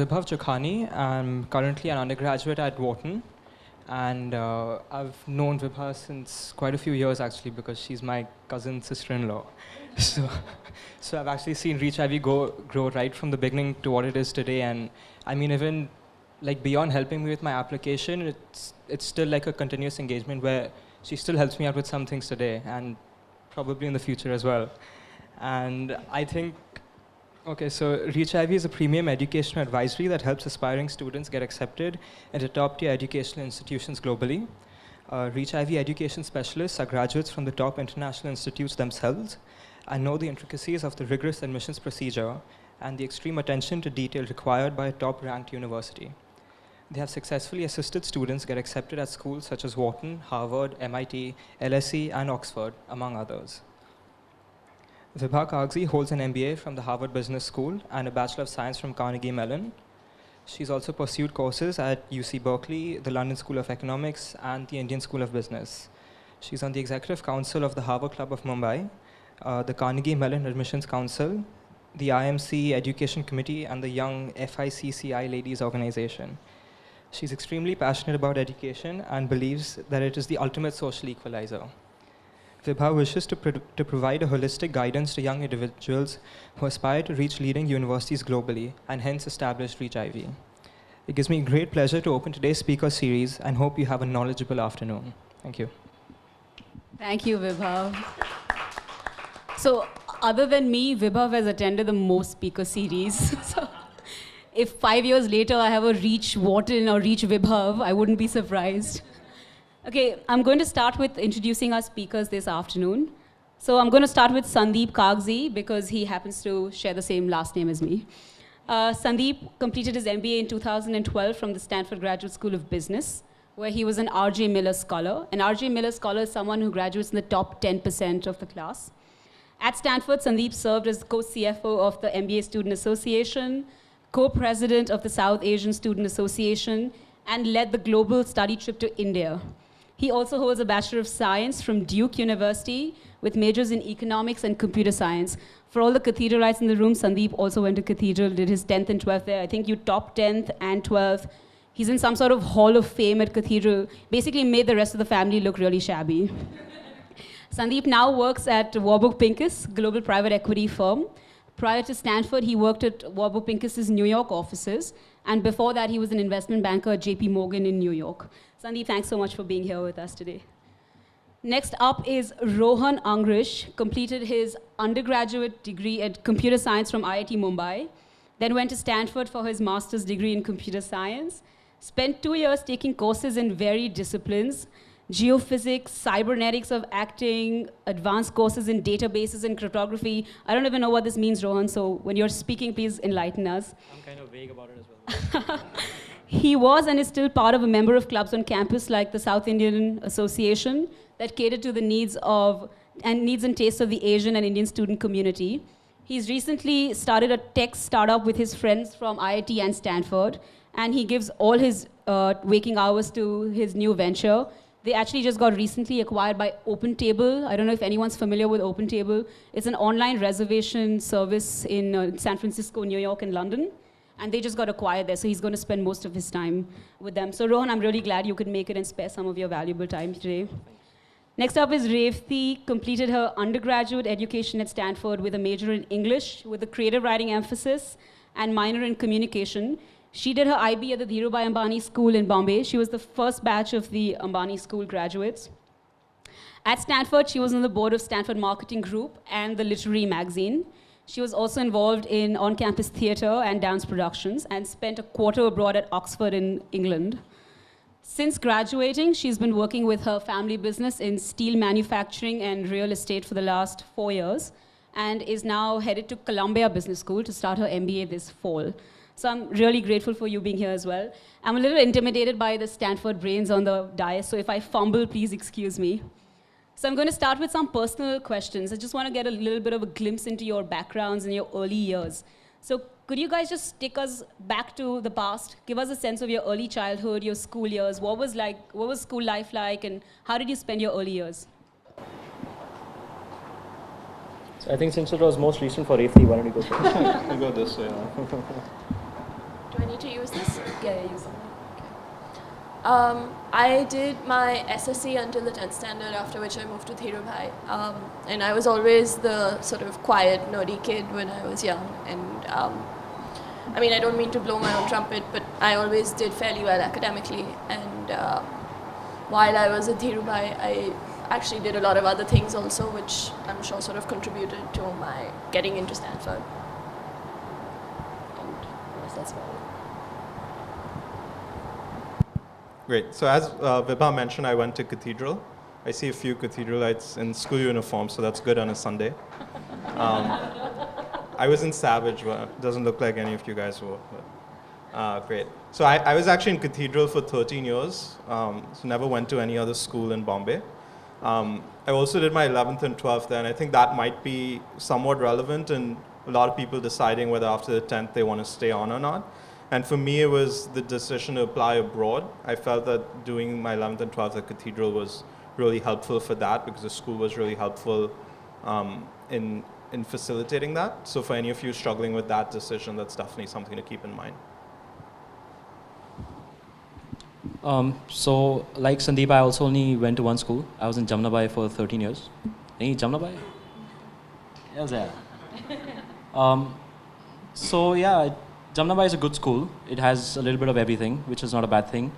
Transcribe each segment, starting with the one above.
Vibhav Chokhani. I'm currently an undergraduate at Wharton. And I've known Vibha since quite a few years, actually, because she's my cousin sister-in-law. So I've actually seen Reach Ivy grow right from the beginning to what it is today. And I mean, even like beyond helping me with my application, it's still like a continuous engagement where she still helps me out with some things today and probably in the future as well. And I think, okay, so Reach Ivy is a premium educational advisory that helps aspiring students get accepted into top-tier educational institutions globally. Reach Ivy education specialists are graduates from the top international institutes themselves and know the intricacies of the rigorous admissions procedure and the extreme attention to detail required by a top-ranked university. They have successfully assisted students get accepted at schools such as Wharton, Harvard, MIT, LSE, and Oxford, among others. Vibha Kagzi holds an MBA from the Harvard Business School and a Bachelor of Science from Carnegie Mellon. She's also pursued courses at UC Berkeley, the London School of Economics, and the Indian School of Business. She's on the Executive Council of the Harvard Club of Mumbai, the Carnegie Mellon Admissions Council, the IMC Education Committee, and the Young FICCI Ladies Organization. She's extremely passionate about education and believes that it is the ultimate social equalizer. Vibha wishes to provide a holistic guidance to young individuals who aspire to reach leading universities globally and hence establish Reach Ivy. It gives me great pleasure to open today's speaker series and hope you have a knowledgeable afternoon. Thank you. Thank you, Vibhav. So, other than me, Vibhav has attended the most speaker series. So, if 5 years later I have a Reach Wharton or Reach Vibhav, I wouldn't be surprised. Okay, I'm going to start with introducing our speakers this afternoon. So I'm going to start with Sandeep Kagzi because he happens to share the same last name as me. Sandeep completed his MBA in 2012 from the Stanford Graduate School of Business, where he was an R.J. Miller Scholar. An R.J. Miller Scholar is someone who graduates in the top 10% of the class. At Stanford, Sandeep served as co-CFO of the MBA Student Association, co-president of the South Asian Student Association, and led the global study trip to India. He also holds a Bachelor of Science from Duke University with majors in economics and computer science. For all the cathedralites in the room, Sandeep also went to Cathedral, did his 10th and 12th there. I think you topped 10th and 12th. He's in some sort of hall of fame at Cathedral. Basically made the rest of the family look really shabby. Sandeep now works at Warburg Pincus, global private equity firm. Prior to Stanford, he worked at Warburg Pincus's New York offices. And before that, he was an investment banker at JP Morgan in New York. Sandeep, thanks so much for being here with us today. Next up is Rohan Angrish, completed his undergraduate degree at computer science from IIT Mumbai, then went to Stanford for his master's degree in computer science, spent 2 years taking courses in varied disciplines, geophysics, cybernetics of acting, advanced courses in databases and cryptography. I don't even know what this means, Rohan, so when you're speaking, please enlighten us. I'm kind of vague about it as well. He was and is still part of a member of clubs on campus like the South Indian Association that cater to the needs and tastes of the Asian and Indian student community. He's recently started a tech startup with his friends from IIT and Stanford, and he gives all his waking hours to his new venture. They actually just got recently acquired by OpenTable. I don't know if anyone's familiar with OpenTable. It's an online reservation service in San Francisco, New York, and London. And they just got acquired there, so he's going to spend most of his time with them. So Rohan, I'm really glad you could make it and spare some of your valuable time today. Next up is Revati, completed her undergraduate education at Stanford with a major in English, with a creative writing emphasis, and minor in communication. She did her IB at the Dhirubhai Ambani School in Bombay. She was the first batch of the Ambani School graduates. At Stanford, she was on the board of Stanford Marketing Group and the Literary Magazine. She was also involved in on-campus theater and dance productions and spent a quarter abroad at Oxford in England. Since graduating, she's been working with her family business in steel manufacturing and real estate for the last 4 years and is now headed to Columbia Business School to start her MBA this fall. So I'm really grateful for you being here as well. I'm a little intimidated by the Stanford brains on the dais, so if I fumble, please excuse me. So I'm going to start with some personal questions. I just want to get a little bit of a glimpse into your backgrounds and your early years. So could you guys just take us back to the past? Give us a sense of your early childhood, your school years. What was school life like, and how did you spend your early years? So I think since it was most recent for Revati, why don't you go first? I'll go this way. Do I need to use this? Yeah, use it. I did my SSC until the 10th standard, after which I moved to Dhirubhai. And I was always the sort of quiet, nerdy kid when I was young. And I mean, I don't mean to blow my own trumpet, but I always did fairly well academically. And while I was at Dhirubhai, I actually did a lot of other things also, which I'm sure sort of contributed to my getting into Stanford. And yes, that's about it. Great. So as Vibha mentioned, I went to Cathedral. I see a few Cathedralites in school uniform, so that's good on a Sunday. I was in Savage, but it doesn't look like any of you guys were. But, great. So I was actually in Cathedral for 13 years, so never went to any other school in Bombay. I also did my 11th and 12th there, and I think that might be somewhat relevant in a lot of people deciding whether after the 10th they want to stay on or not. And for me, it was the decision to apply abroad. I felt that doing my 11th and 12th at Cathedral was really helpful for that, because the school was really helpful in facilitating that. So for any of you struggling with that decision, that's definitely something to keep in mind. So, like Sandeep, I also only went to one school. I was in Jamnabai for 13 years. Any Jamnabai? Yes, yeah. So yeah, Jamnabai is a good school. It has a little bit of everything, which is not a bad thing.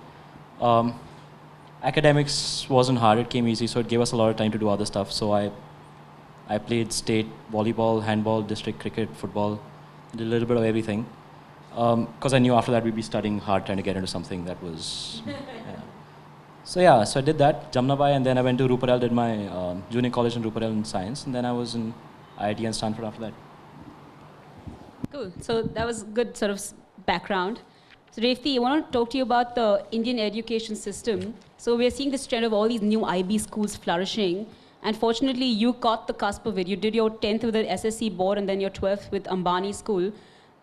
Academics wasn't hard, it came easy, so it gave us a lot of time to do other stuff. So I played state volleyball, handball, district cricket, football, did a little bit of everything. Because I knew after that we'd be studying hard, trying to get into something that was... yeah. So I did that, Jamnabai, and then I went to Ruparel, did my junior college in Ruparel in science, and then I was in IIT and Stanford after that. Cool. So that was good sort of background. So Revti, I want to talk to you about the Indian education system. So we're seeing this trend of all these new IB schools flourishing. And fortunately, you caught the cusp of it. You did your 10th with the SSC board and then your 12th with Ambani School.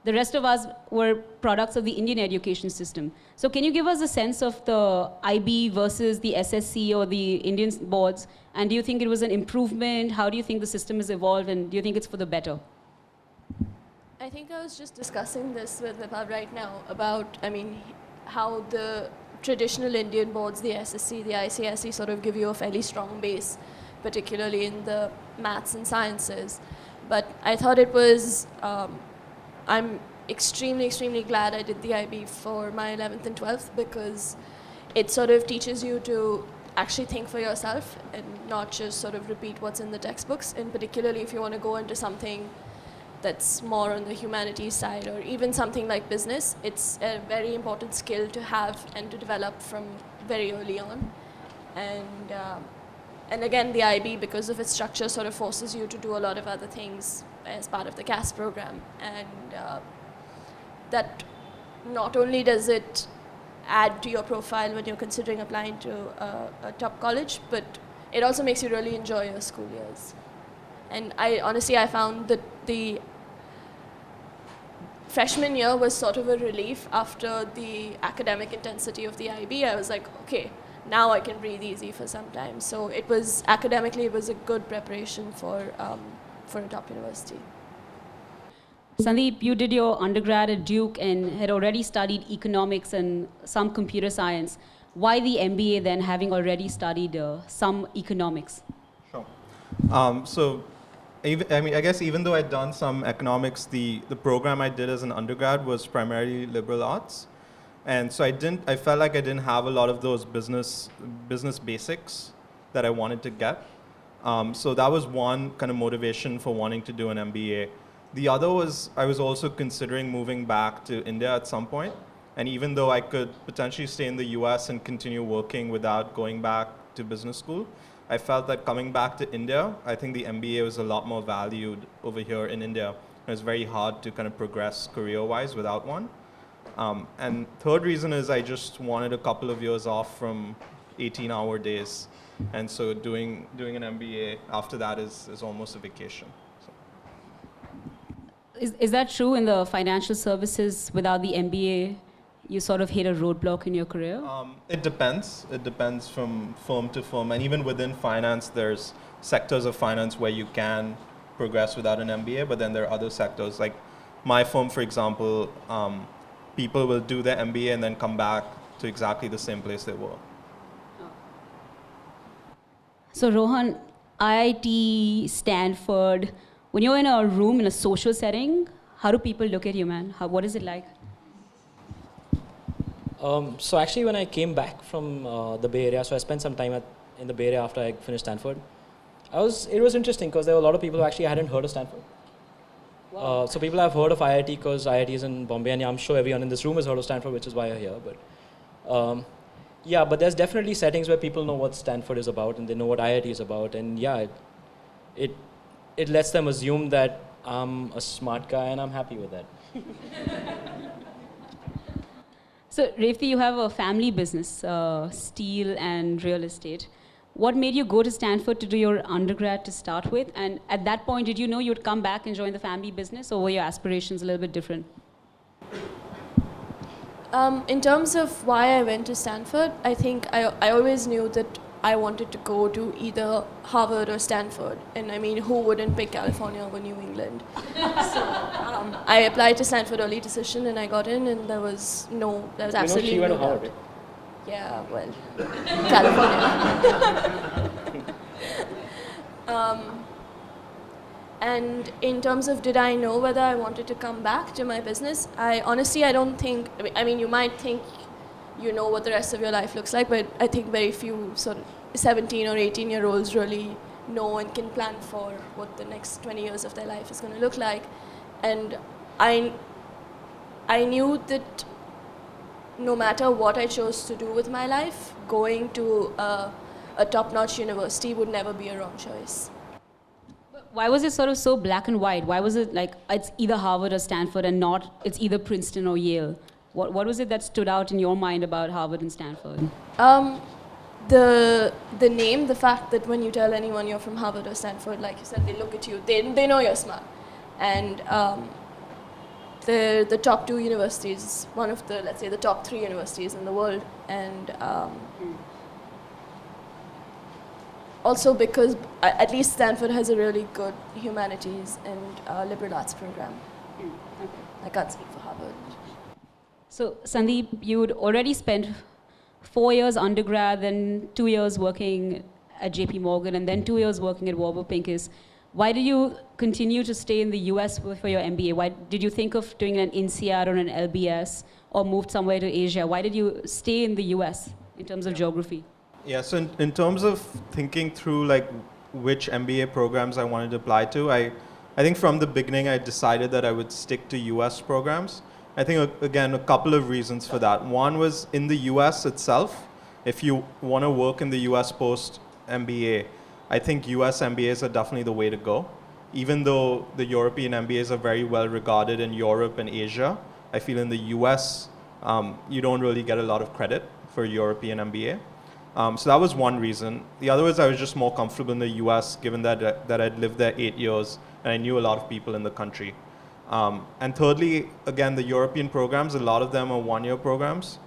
The rest of us were products of the Indian education system. So can you give us a sense of the IB versus the SSC or the Indian boards? And do you think it was an improvement? How do you think the system has evolved? And do you think it's for the better? I think I was just discussing this with Vibha right now about, I mean, how the traditional Indian boards, the SSC, the ICSE, sort of give you a fairly strong base, particularly in the maths and sciences. But I thought it was, I'm extremely, extremely glad I did the IB for my 11th and 12th, because it sort of teaches you to actually think for yourself and not just sort of repeat what's in the textbooks. And particularly if you want to go into something that's more on the humanities side, or even something like business, it's a very important skill to have and to develop from very early on. And again, the IB, because of its structure, sort of forces you to do a lot of other things as part of the CAS program. And that not only does it add to your profile when you're considering applying to a top college, but it also makes you really enjoy your school years. And honestly, I found that the freshman year was sort of a relief after the academic intensity of the IB. I was like, okay, now I can breathe easy for some time. So it was, academically, it was a good preparation for a top university. Sandeep, you did your undergrad at Duke and had already studied economics and some computer science. Why the MBA then, having already studied some economics? Sure. I guess even though I'd done some economics, the program I did as an undergrad was primarily liberal arts. And so I felt like I didn't have a lot of those business basics that I wanted to get. So that was one kind of motivation for wanting to do an MBA. The other was I was also considering moving back to India at some point. And even though I could potentially stay in the US and continue working without going back to business school, I felt that coming back to India, I think the MBA was a lot more valued over here in India. It was very hard to kind of progress career-wise without one. And third reason is I just wanted a couple of years off from 18-hour days. And so doing an MBA after that is almost a vacation. So. Is that true in the financial services? Without the MBA, you sort of hit a roadblock in your career? It depends. It depends from firm to firm. And even within finance, there's sectors of finance where you can progress without an MBA, but then there are other sectors. Like my firm, for example, people will do their MBA and then come back to exactly the same place they were. So Rohan, IIT, Stanford, when you're in a room in a social setting, how do people look at you, man? What is it like? So actually, when I came back from the Bay Area, so I spent some time in the Bay Area after I finished Stanford. It was interesting because there were a lot of people who actually hadn't heard of Stanford. Wow. So people have heard of IIT because IIT is in Bombay, and I'm sure everyone in this room has heard of Stanford, which is why you're here. But yeah, but there's definitely settings where people know what Stanford is about and they know what IIT is about, and yeah, it lets them assume that I'm a smart guy and I'm happy with that. So Refi, you have a family business, steel and real estate. What made you go to Stanford to do your undergrad to start with? And at that point, did you know you'd come back and join the family business, or were your aspirations a little bit different? In terms of why I went to Stanford, I think I always knew that I wanted to go to either Harvard or Stanford. And I mean, who wouldn't pick California over New England? So I applied to Stanford early decision and I got in, and there was absolutely she went no to Harvard. doubt. Yeah, well, California. And in terms of did I know whether I wanted to come back to my business, I don't think, I mean, you might think you know what the rest of your life looks like, but I think very few sort of 17 or 18-year-olds really know and can plan for what the next 20 years of their life is going to look like. And I knew that no matter what I chose to do with my life, going to a top-notch university would never be a wrong choice. Why was it sort of so black and white? Why was it like it's either Harvard or Stanford and not it's either Princeton or Yale? What was it that stood out in your mind about Harvard and Stanford? The name, the fact that when you tell anyone you're from Harvard or Stanford, like you said, they look at you, they know you're smart. And the top two universities, one of the, let's say, the top 3 universities in the world. And also because at least Stanford has a really good humanities and liberal arts program. Okay. I can't speak for Harvard. So Sandeep, you'd already spent 4 years undergrad, then 2 years working at JP Morgan, and then 2 years working at Warburg Pincus. Why did you continue to stay in the US for your MBA? Why did you think of doing an INSEAD or an LBS or moved somewhere to Asia? Why did you stay in the US in terms of geography? Yeah, so in terms of thinking through like which MBA programs I wanted to apply to, I think from the beginning I decided that I would stick to US programs. I think, again, a couple of reasons for that. One was in the US itself, if you want to work in the US post-MBA, I think US MBAs are definitely the way to go. Even though the European MBAs are very well regarded in Europe and Asia, I feel in the US, you don't really get a lot of credit for European MBA. So that was one reason. The other was I was just more comfortable in the US, given that I'd lived there 8 years and I knew a lot of people in the country. And thirdly, again, the European programs, a lot of them are 1-year programs.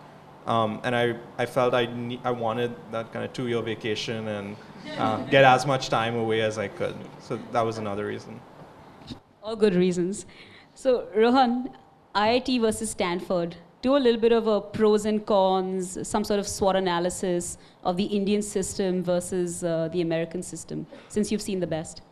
And I felt I wanted that kind of 2-year vacation and get as much time away as I could. So that was another reason. All good reasons. So Rohan, IIT versus Stanford. Do a little bit of a pros and cons, some sort of SWOT analysis of the Indian system versus the American system, since you've seen the best.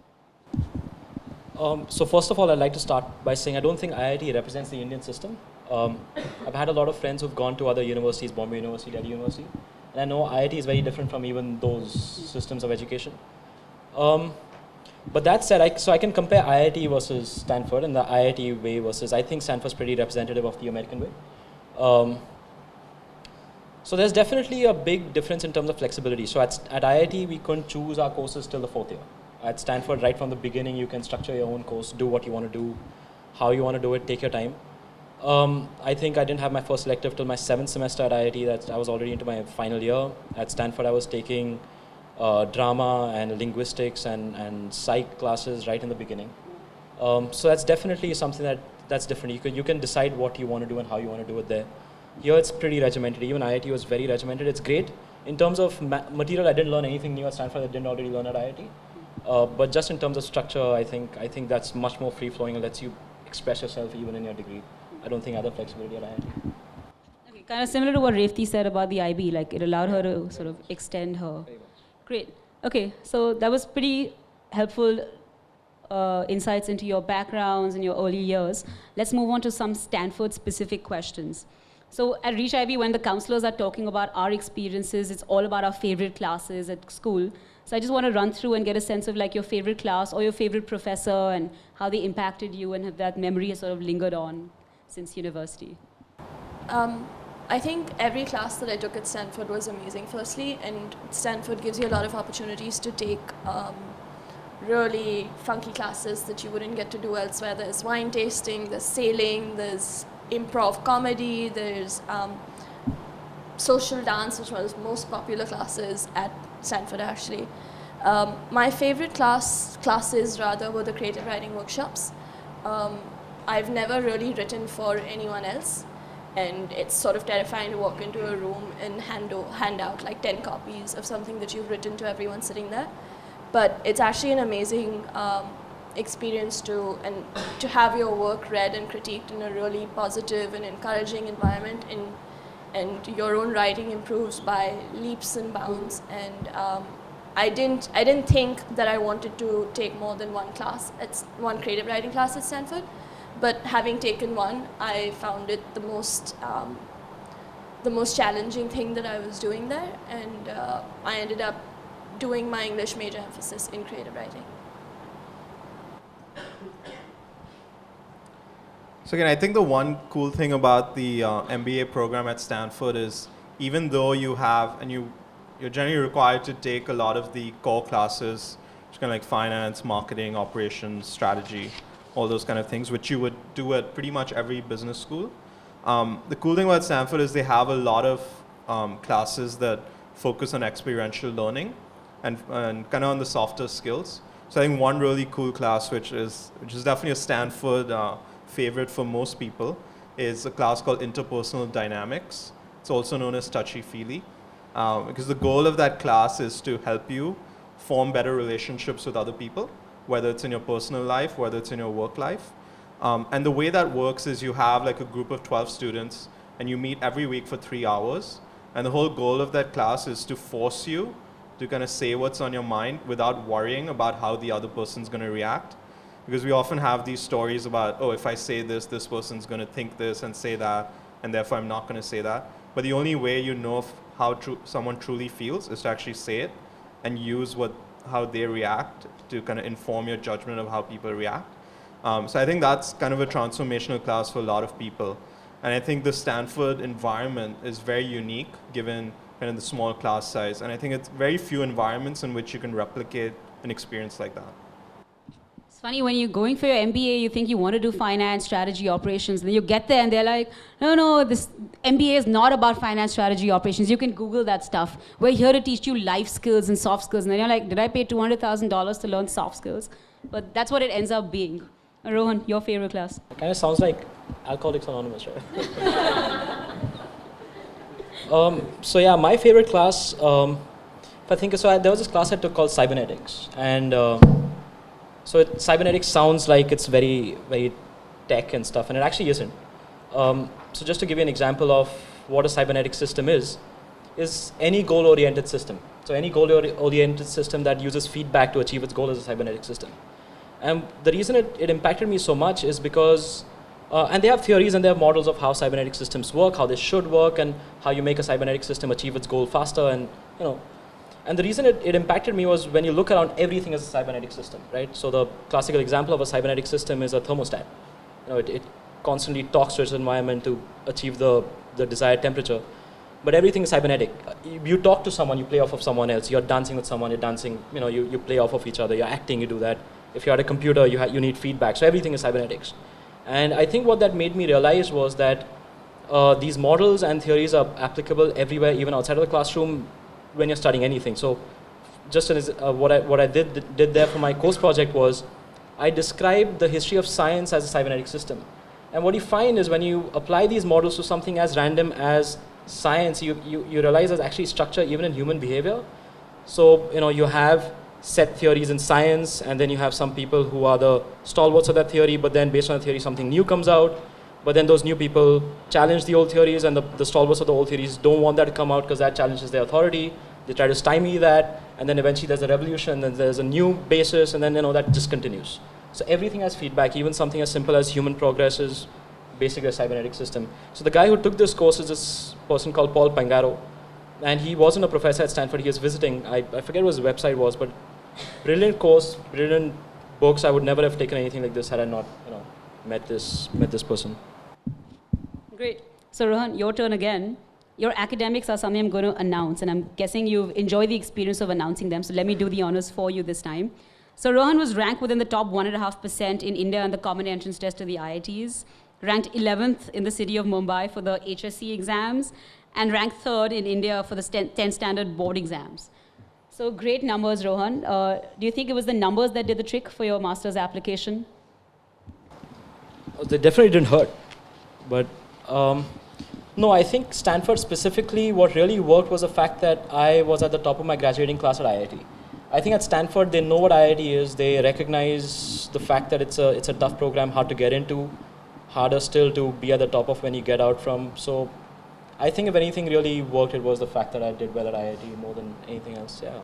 So first of all, I'd like to start by saying I don't think IIT represents the Indian system. I've had a lot of friends who've gone to other universities, Bombay University, Delhi University, and I know IIT is very different from even those systems of education. But that said, I can compare IIT versus Stanford and the IIT way versus, I think Stanford's pretty representative of the American way. So there's definitely a big difference in terms of flexibility. So at IIT, we couldn't choose our courses till the 4th year. At Stanford, right from the beginning, you can structure your own course, do what you want to do, how you want to do it, take your time. I think I didn't have my first elective till my 7th semester at IIT. That I was already into my final year. At Stanford, I was taking drama and linguistics and psych classes right in the beginning. So that's definitely something that's different. You can decide what you want to do and how you want to do it there. Here it's pretty regimented. Even IIT was very regimented. It's great. In terms of material, I didn't learn anything new at Stanford that I didn't already learn at IIT. But just in terms of structure, I think that's much more free-flowing and lets you express yourself even in your degree. I don't think I had the flexibility at IIT. Okay, kind of similar to what Revti said about the IB, like it allowed her to sort of extend her. Great. Okay, so that was pretty helpful insights into your backgrounds and your early years. Let's move on to some Stanford-specific questions. So at Reach IB, when the counselors are talking about our experiences, it's all about our favorite classes at school. So I just want to run through and get a sense of like your favorite class or your favorite professor and how they impacted you and have that memory has sort of lingered on since university. I think every class that I took at Stanford was amazing, firstly, and Stanford gives you a lot of opportunities to take really funky classes that you wouldn't get to do elsewhere. There's wine tasting, there's sailing, there's improv comedy, there's social dance, which was most popular classes at Stanford actually. My favorite classes rather were the creative writing workshops. I've never really written for anyone else, and it's sort of terrifying to walk into a room and hand out like 10 copies of something that you've written to everyone sitting there. But it's actually an amazing experience to have your work read and critiqued in a really positive and encouraging environment, and your own writing improves by leaps and bounds. And I didn't think that I wanted to take more than one creative writing class at Stanford, but having taken one, I found it the most challenging thing that I was doing there, and I ended up doing my English major emphasis in creative writing. So again, I think the one cool thing about the MBA program at Stanford is even though you have, and you're generally required to take a lot of the core classes, which are kind of like finance, marketing, operations, strategy, all those kind of things, which you would do at pretty much every business school. The cool thing about Stanford is they have a lot of classes that focus on experiential learning and kind of on the softer skills. So I think one really cool class, which is definitely a Stanford favorite for most people, is a class called Interpersonal Dynamics. It's also known as Touchy-Feely, because the goal of that class is to help you form better relationships with other people, whether it's in your personal life, whether it's in your work life. And the way that works is you have like a group of 12 students, and you meet every week for 3 hours. And the whole goal of that class is to force you to kind of say what's on your mind without worrying about how the other person's going to react. Because we often have these stories about, oh, if I say this, this person's going to think this and say that, and therefore I'm not going to say that. But the only way you know how someone truly feels is to actually say it and use how they react to kind of inform your judgment of how people react. So I think that's kind of a transformational class for a lot of people. And I think the Stanford environment is very unique given kind of the small class size. And I think it's very few environments in which you can replicate an experience like that. It's funny, when you're going for your MBA, you think you want to do finance, strategy, operations, and then you get there and they're like, no, this MBA is not about finance, strategy, operations. You can Google that stuff. We're here to teach you life skills and soft skills. And then you're like, did I pay $200,000 to learn soft skills? But that's what it ends up being. Rohan, your favorite class? It kind of sounds like Alcoholics Anonymous, right? So yeah, my favorite class, if I think so, there was this class I took called Cybernetics, and cybernetics sounds like it's very, very tech and stuff, and it actually isn't. So just to give you an example of what a cybernetic system is any goal-oriented system. So any goal-oriented system that uses feedback to achieve its goal is a cybernetic system. And the reason it impacted me so much is because, and they have theories and they have models of how cybernetic systems work, how they should work, and how you make a cybernetic system achieve its goal faster, and And the reason it impacted me was when you look around, everything is a cybernetic system, right? So the classical example of a cybernetic system is a thermostat. It constantly talks to its environment to achieve the desired temperature. But everything is cybernetic. You talk to someone, you play off of someone else. You're dancing with someone, you're dancing, you play off of each other. You're acting, you do that. If you're at a computer, you need feedback. So everything is cybernetics. And I think what that made me realize was that these models and theories are applicable everywhere, even outside of the classroom, when you're studying anything. So just as, what I did there for my course project was I described the history of science as a cybernetic system. And what you find is when you apply these models to something as random as science, you realize there's actually structure even in human behavior. So you have set theories in science, and then you have some people who are the stalwarts of that theory, but then based on the theory something new comes out. But then those new people challenge the old theories, and the stalwarts of the old theories don't want that to come out because that challenges their authority. They try to stymie that, and then eventually there's a revolution, then there's a new basis, and then that just continues. So everything has feedback, even something as simple as human progress is basically a cybernetic system. So the guy who took this course is this person called Paul Pangaro, and he wasn't a professor at Stanford, he was visiting. I forget what his website was, but brilliant course, brilliant books. I would never have taken anything like this had I not met this person. Great. So Rohan, your turn again. Your academics are something I'm going to announce, and I'm guessing you've enjoyed the experience of announcing them, so let me do the honors for you this time. So Rohan was ranked within the top 1.5% in India on the common entrance test to the IITs, ranked 11th in the city of Mumbai for the HSC exams, and ranked 3rd in India for the 10th standard board exams. So great numbers, Rohan. Do you think it was the numbers that did the trick for your master's application? They definitely didn't hurt, but no, I think Stanford specifically, what really worked was the fact that I was at the top of my graduating class at IIT. I think at Stanford, they know what IIT is. They recognize the fact that it's a tough program, hard to get into, harder still to be at the top of when you get out from. So I think if anything really worked, it was the fact that I did well at IIT more than anything else, yeah.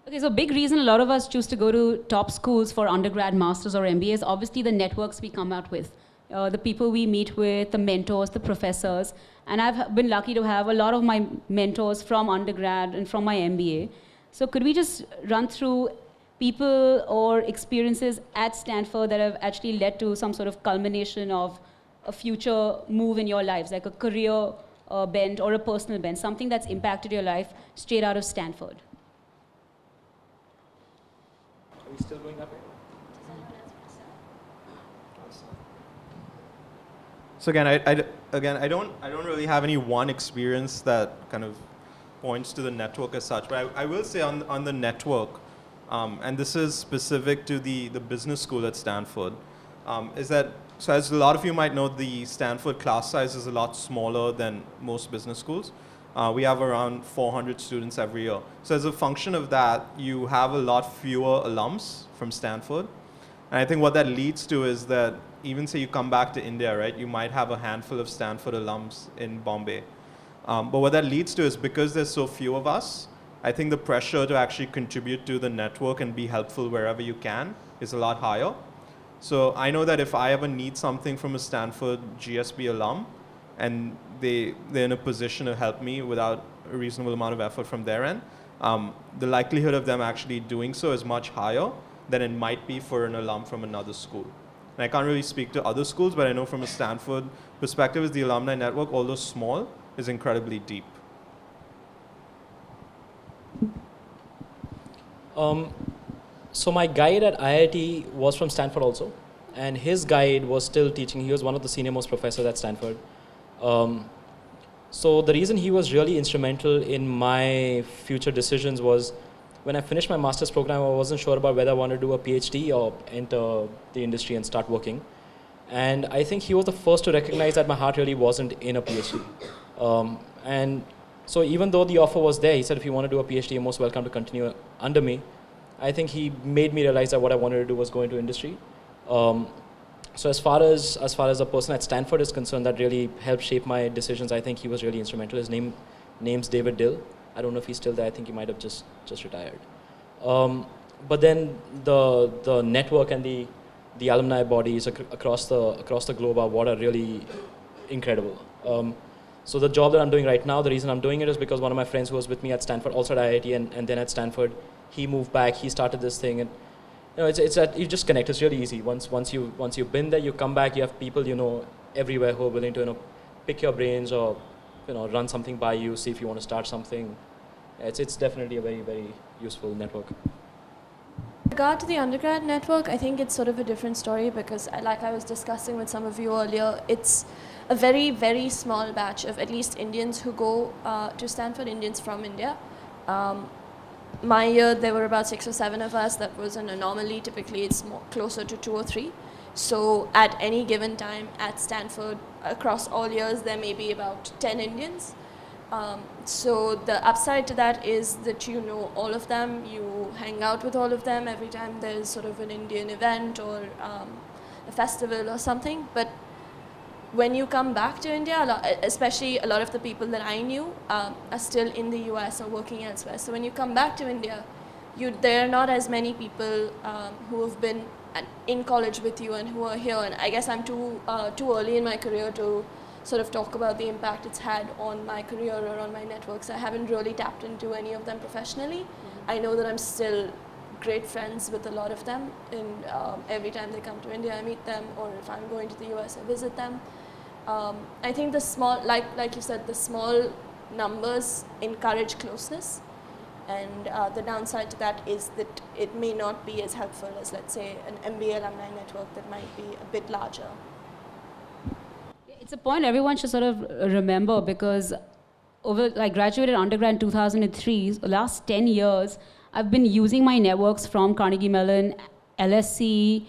Okay, so big reason a lot of us choose to go to top schools for undergrad, masters, or MBAs, obviously the networks we come out with. The people we meet with, the mentors, the professors. And I've been lucky to have a lot of my mentors from undergrad and from my MBA. So could we just run through people or experiences at Stanford that have actually led to some sort of culmination of a future move in your lives, like a career bent or a personal bent, something that's impacted your life straight out of Stanford? Are we still going up here? So again, I don't really have any one experience that kind of points to the network as such, but I will say on the network, and this is specific to the business school at Stanford, is that, so as a lot of you might know, the Stanford class size is a lot smaller than most business schools. We have around 400 students every year. So as a function of that, you have a lot fewer alums from Stanford. And I think what that leads to is that even say you come back to India, right, you might have a handful of Stanford alums in Bombay. But what that leads to is because there's so few of us, I think the pressure to actually contribute to the network and be helpful wherever you can is a lot higher. So I know that if I ever need something from a Stanford GSB alum and they're in a position to help me without a reasonable amount of effort from their end, the likelihood of them actually doing so is much higher than it might be for an alum from another school. And I can't really speak to other schools, but I know from a Stanford perspective, is the alumni network, although small, is incredibly deep. So my guide at IIT was from Stanford also, and his guide was still teaching. He was one of the senior most professors at Stanford. So the reason he was really instrumental in my future decisions was when I finished my master's program, I wasn't sure about whether I wanted to do a PhD or enter the industry and start working. And I think he was the first to recognize that my heart really wasn't in a PhD. And so even though the offer was there, he said, if you want to do a PhD, you're most welcome to continue under me. I think he made me realize that what I wanted to do was go into industry. So as far as a person at Stanford is concerned, that really helped shape my decisions. I think he was really instrumental. His name's David Dill. I don't know if he's still there. I think he might have just retired. But then the network and the alumni bodies across the globe are what are really incredible. So the job that I'm doing right now, the reason I'm doing it is because one of my friends who was with me at Stanford, also at IIT and then at Stanford, he moved back. He started this thing, and you just connect. It's really easy. Once you've been there, you come back. You have people everywhere who are willing to pick your brains or run something by you, see if you want to start something. It's definitely a very, very useful network. With regard to the undergrad network, I think it's sort of a different story because, like I was discussing with some of you earlier, it's a very, very small batch of at least Indians who go to Stanford, Indians from India. My year, there were about 6 or 7 of us. That was an anomaly. Typically, it's more closer to 2 or 3. So at any given time at Stanford, across all years, there may be about 10 Indians. So the upside to that is that you know all of them, you hang out with all of them every time there's sort of an Indian event or a festival or something. But when you come back to India, especially a lot of the people that I knew are still in the US or working elsewhere. So when you come back to India, there are not as many people who have been in college with you and who are here. And I guess I'm too early in my career to sort of talk about the impact it's had on my career or on my networks. I haven't really tapped into any of them professionally. Mm-hmm. I know that I'm still great friends with a lot of them, and every time they come to India, I meet them, or if I'm going to the US, I visit them. I think the small, like you said, the small numbers encourage closeness, and the downside to that is that it may not be as helpful as, let's say, an MBA alumni network that might be a bit larger. It's a point everyone should sort of remember, because I graduated undergrad in 2003. The last 10 years, I've been using my networks from Carnegie Mellon, LSE,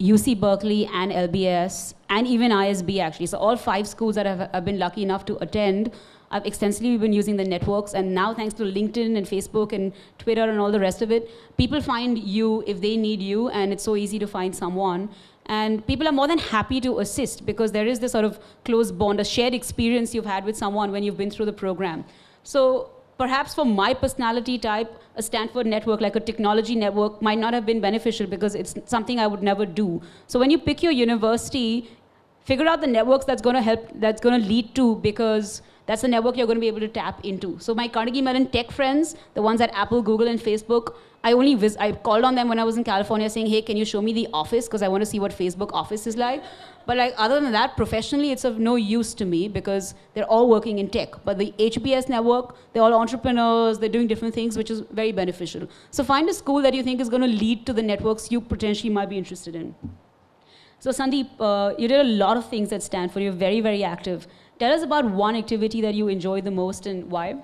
UC Berkeley, and LBS, and even ISB actually. So all 5 schools that I've been lucky enough to attend, I've extensively been using the networks. And now, thanks to LinkedIn and Facebook and Twitter and all the rest of it, people find you if they need you, and it's so easy to find someone. And people are more than happy to assist, because there is this sort of close bond, a shared experience you've had with someone when you've been through the program. So perhaps for my personality type, a Stanford network, like a technology network, might not have been beneficial, because it's something I would never do. So when you pick your university, figure out the networks that's going to help, that's going to lead to, because that's the network you're going to be able to tap into. So my Carnegie Mellon tech friends, the ones at Apple, Google, and Facebook, I called on them when I was in California saying, hey, can you show me the office? Because I want to see what Facebook office is like. But other than that, professionally, it's of no use to me, because they're all working in tech. But the HBS network, they're all entrepreneurs, they're doing different things, which is very beneficial. So find a school that you think is going to lead to the networks you potentially might be interested in. So Sandeep, you did a lot of things at Stanford. You're very, very active. Tell us about one activity that you enjoyed the most and why.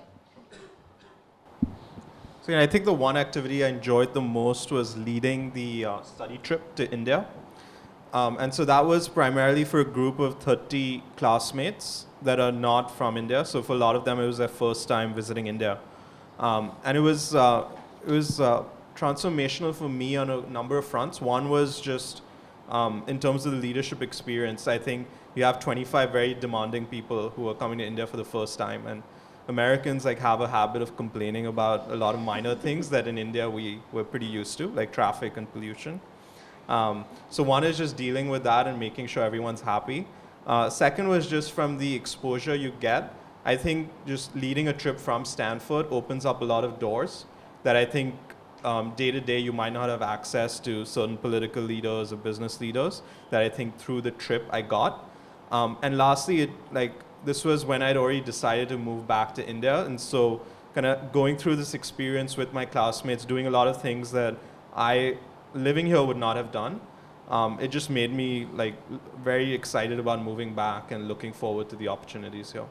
So I think the one activity I enjoyed the most was leading the study trip to India. And so that was primarily for a group of 30 classmates that are not from India. So for a lot of them, it was their first time visiting India. And it was transformational for me on a number of fronts. One was just in terms of the leadership experience. I think you have 25 very demanding people who are coming to India for the first time. And Americans have a habit of complaining about a lot of minor things that in India we're pretty used to, like traffic and pollution. So one is just dealing with that and making sure everyone's happy. Second was just from the exposure you get. I think just leading a trip from Stanford opens up a lot of doors that I think day to day you might not have access to certain political leaders or business leaders that I think through the trip I got. And lastly, this was when I'd already decided to move back to India. And so kind of going through this experience with my classmates, doing a lot of things that I, living here, would not have done. It just made me very excited about moving back and looking forward to the opportunities here.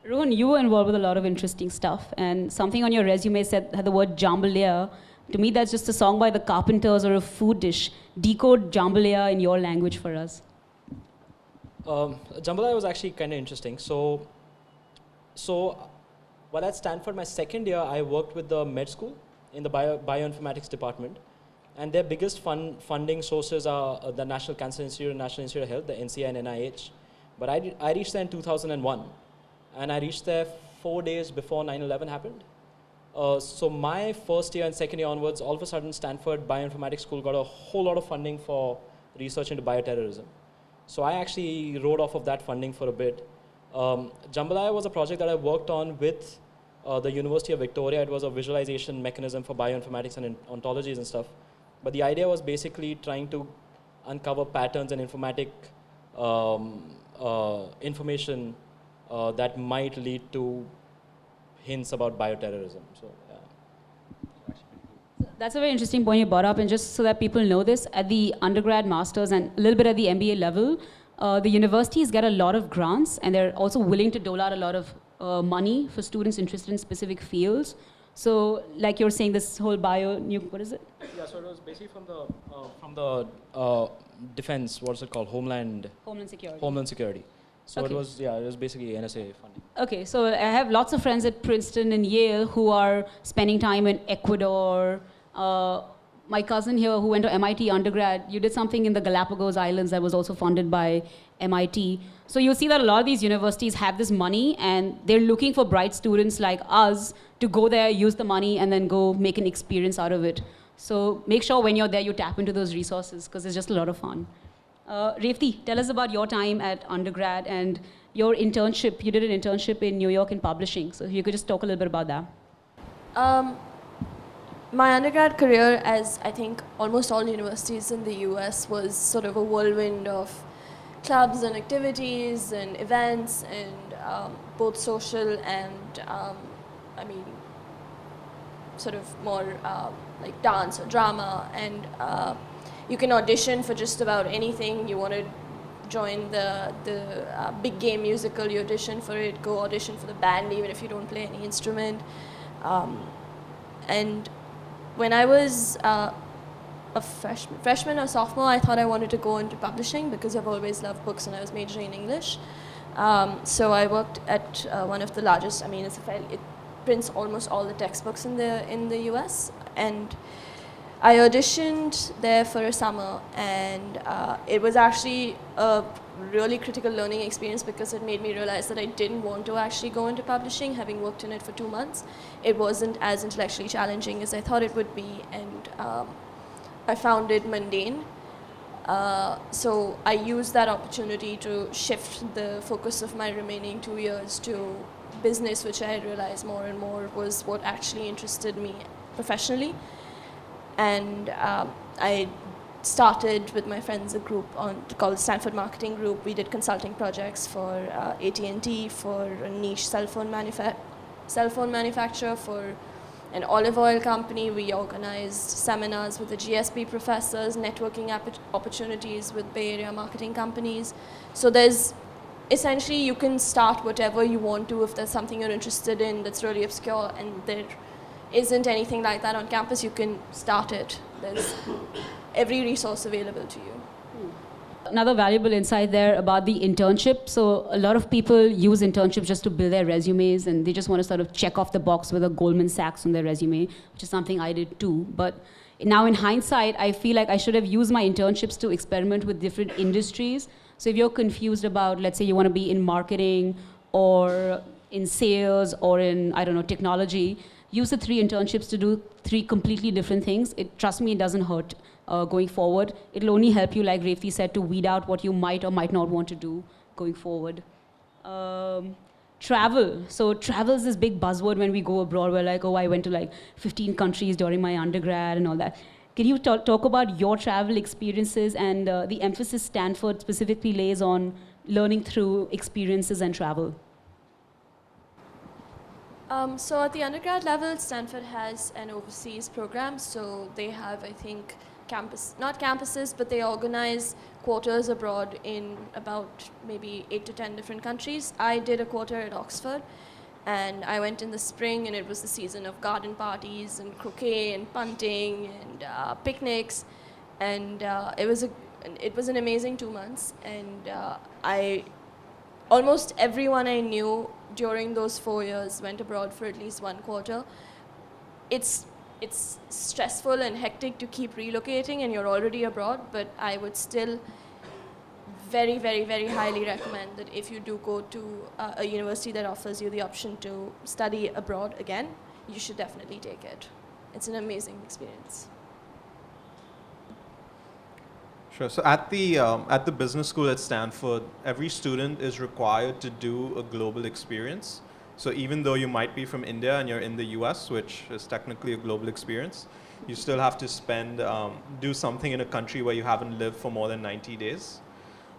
Rohan, you were involved with a lot of interesting stuff, and something on your resume had the word jambalaya. To me, that's just a song by the Carpenters or a food dish. Decode jambalaya in your language for us. Jambalaya was actually kind of interesting. So while at Stanford, my second year, I worked with the med school in the bioinformatics department. And their biggest funding sources are the National Cancer Institute and National Institute of Health, the NCI and NIH. But I reached there in 2001. And I reached there 4 days before 9/11 happened. So my first year and second year onwards, all of a sudden, Stanford Bioinformatics School got a whole lot of funding for research into bioterrorism. So I actually rode off of that funding for a bit. Jambalaya was a project that I worked on with the University of Victoria. It was a visualization mechanism for bioinformatics and ontologies and stuff. But the idea was basically trying to uncover patterns and informatic information that might lead to hints about bioterrorism. So, yeah. That's a very interesting point you brought up, and just so that people know this, at the undergrad, master's, and a little bit at the MBA level, the universities get a lot of grants, and they're also willing to dole out a lot of money for students interested in specific fields. So, like you're saying, this whole what is it? Yeah, so it was basically from the defense, what's it called? Homeland Security. So okay. It was basically NSA funding. Okay, so I have lots of friends at Princeton and Yale who are spending time in Ecuador. my cousin here who went to MIT undergrad, you did something in the Galapagos Islands that was also funded by MIT. So you'll see that a lot of these universities have this money and they're looking for bright students like us to go there, use the money, and then go make an experience out of it. So make sure when you're there, you tap into those resources because it's just a lot of fun. Revti, tell us about your time at undergrad and your internship. You did an internship in New York in publishing. So you could just talk a little bit about that. My undergrad career, as I think almost all universities in the US, was sort of a whirlwind of clubs and activities and events and both social and, I mean, sort of more like dance or drama. And you can audition for just about anything. You want to join the big game musical, you audition for it, go audition for the band even if you don't play any instrument. And when I was a freshman or sophomore, I thought I wanted to go into publishing because I've always loved books and I was majoring in English. So I worked at one of the largest, I mean, it prints almost all the textbooks in the US. And I auditioned there for a summer, and it was actually a really critical learning experience because it made me realize that I didn't want to actually go into publishing, having worked in it for 2 months. It wasn't as intellectually challenging as I thought it would be, and I found it mundane. So I used that opportunity to shift the focus of my remaining 2 years to business, which I realized more and more was what actually interested me professionally. And I started with my friends a group called Stanford Marketing Group. We did consulting projects for AT&T, for a niche cell phone manufacturer, for an olive oil company. We organized seminars with the GSB professors, networking opportunities with Bay Area marketing companies. So there's essentially, you can start whatever you want to if there's something you're interested in that's really obscure and there isn't anything like that on campus, you can start it. There's every resource available to you. Another valuable insight there about the internship. So a lot of people use internships just to build their resumes and they just want to sort of check off the box with a Goldman Sachs on their resume, which is something I did too. But now in hindsight, I feel like I should have used my internships to experiment with different industries. So if you're confused about, let's say you want to be in marketing or in sales or in, I don't know, technology, use the 3 internships to do 3 completely different things. Trust me, it doesn't hurt going forward. It'll only help you, like Revti said, to weed out what you might or might not want to do going forward. Travel. So travel is this big buzzword when we go abroad. We're like, oh, I went to like 15 countries during my undergrad and all that. Can you talk about your travel experiences and the emphasis Stanford specifically lays on learning through experiences and travel? So at the undergrad level, Stanford has an overseas program. So they have, I think, not campuses, but they organize quarters abroad in about maybe 8 to 10 different countries. I did a quarter at Oxford, and I went in the spring, and it was the season of garden parties and croquet and punting and picnics, and it was an amazing 2 months. And almost everyone I knew during those 4 years went abroad for at least 1 quarter. It's stressful and hectic to keep relocating, and you're already abroad, but I would still very, very, very highly recommend that if you do go to a university that offers you the option to study abroad again, you should definitely take it. It's an amazing experience. Sure. So at the business school at Stanford, every student is required to do a global experience. So even though you might be from India and you're in the US, which is technically a global experience, you still have to do something in a country where you haven't lived for more than 90 days.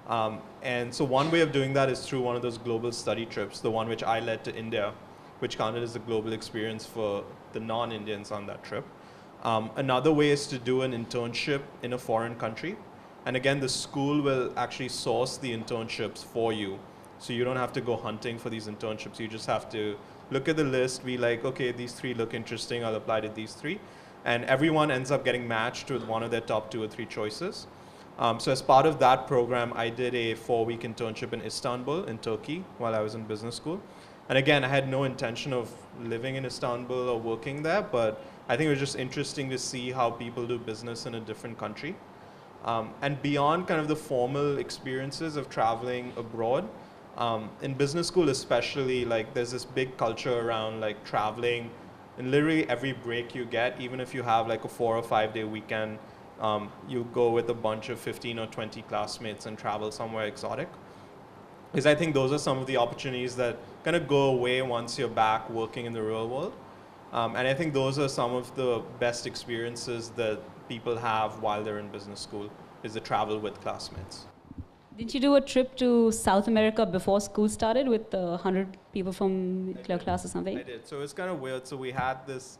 And so one way of doing that is through one of those global study trips, the one which I led to India, which counted as a global experience for the non-Indians on that trip. Another way is to do an internship in a foreign country. And again, the school will actually source the internships for you. So you don't have to go hunting for these internships. You just have to look at the list, be like, okay, these 3 look interesting, I'll apply to these 3. And everyone ends up getting matched with one of their top 2 or 3 choices. So as part of that program, I did a 4-week internship in Istanbul, in Turkey, while I was in business school. And again, I had no intention of living in Istanbul or working there, but I think it was just interesting to see how people do business in a different country. And beyond kind of the formal experiences of traveling abroad, in business school especially, like there's this big culture around like traveling, and literally every break you get, even if you have like a 4 or 5 day weekend, you go with a bunch of 15 or 20 classmates and travel somewhere exotic. Because I think those are some of the opportunities that kind of go away once you're back working in the real world. And I think those are some of the best experiences that people have while they're in business school, is the travel with classmates. Didn't you do a trip to South America before school started with 100 people from your class or something? I did. So it's kind of weird. So we had this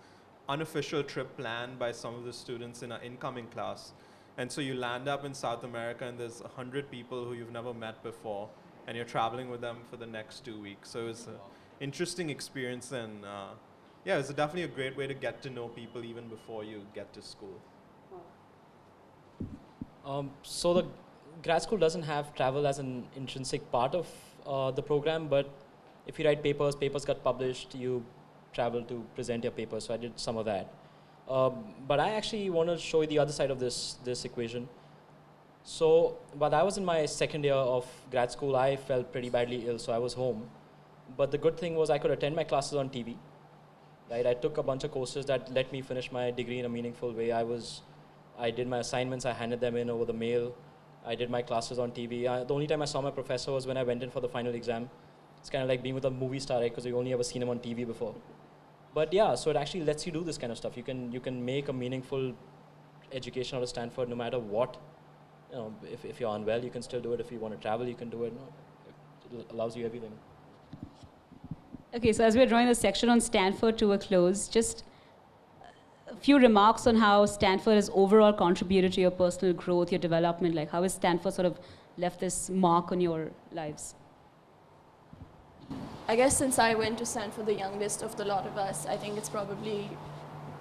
unofficial trip planned by some of the students in our incoming class. And so you land up in South America and there's 100 people who you've never met before, and you're traveling with them for the next 2 weeks. So it was an interesting experience, and yeah, it's definitely a great way to get to know people even before you get to school. So the grad school doesn't have travel as an intrinsic part of the program, but if you write papers, papers get published, you travel to present your papers. So I did some of that. But I actually want to show you the other side of this equation. So, but I was in my second year of grad school, I felt pretty badly ill, so I was home. But the good thing was I could attend my classes on TV. Right? I took a bunch of courses that let me finish my degree in a meaningful way. I did my assignments, I handed them in over the mail. I did my classes on TV. The only time I saw my professor was when I went in for the final exam. It's kind of like being with a movie star, right? Because you've only ever seen him on TV before. But yeah, so it actually lets you do this kind of stuff. You can make a meaningful education out of Stanford no matter what. You know, if you're unwell, you can still do it. If you want to travel, you can do it. No, it allows you everything. Okay, so as we're drawing the section on Stanford to a close, just a few remarks on how Stanford has overall contributed to your personal growth, your development. Like, how has Stanford sort of left this mark on your lives? I guess since I went to Stanford, the youngest of the lot of us, I think it's probably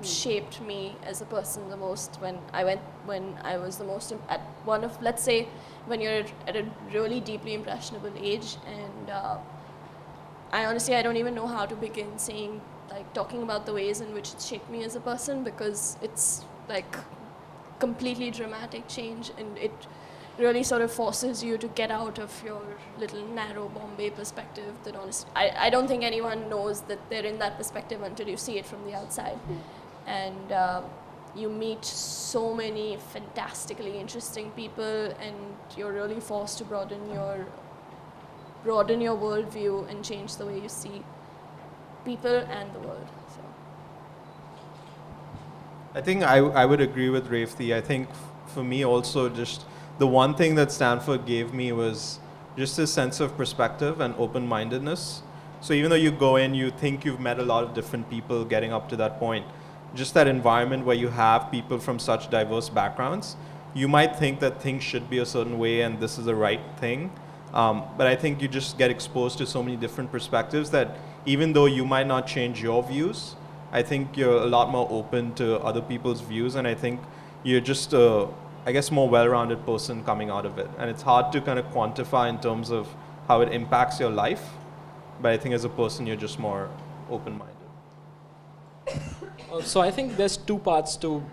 shaped me as a person the most when I was the most at one of, let's say, when you're at a really deeply impressionable age, and I don't even know how to begin talking about the ways in which it shaped me as a person, because it's like completely dramatic change, and it really sort of forces you to get out of your little narrow Bombay perspective that honestly, I don't think anyone knows that they're in that perspective until you see it from the outside. And you meet so many fantastically interesting people, and you're really forced to broaden your worldview and change the way you see people and the world. So I think I would agree with Revti. I think for me also, just the one thing that Stanford gave me was just a sense of perspective and open-mindedness. So even though you go in, you think you've met a lot of different people getting up to that point, just that environment where you have people from such diverse backgrounds, you might think that things should be a certain way and this is the right thing. But I think you just get exposed to so many different perspectives that even though you might not change your views, I think you're a lot more open to other people's views, and I think you're just I guess more well-rounded person coming out of it. And it's hard to kind of quantify in terms of how it impacts your life, but I think as a person you're just more open-minded. So I think there's two parts to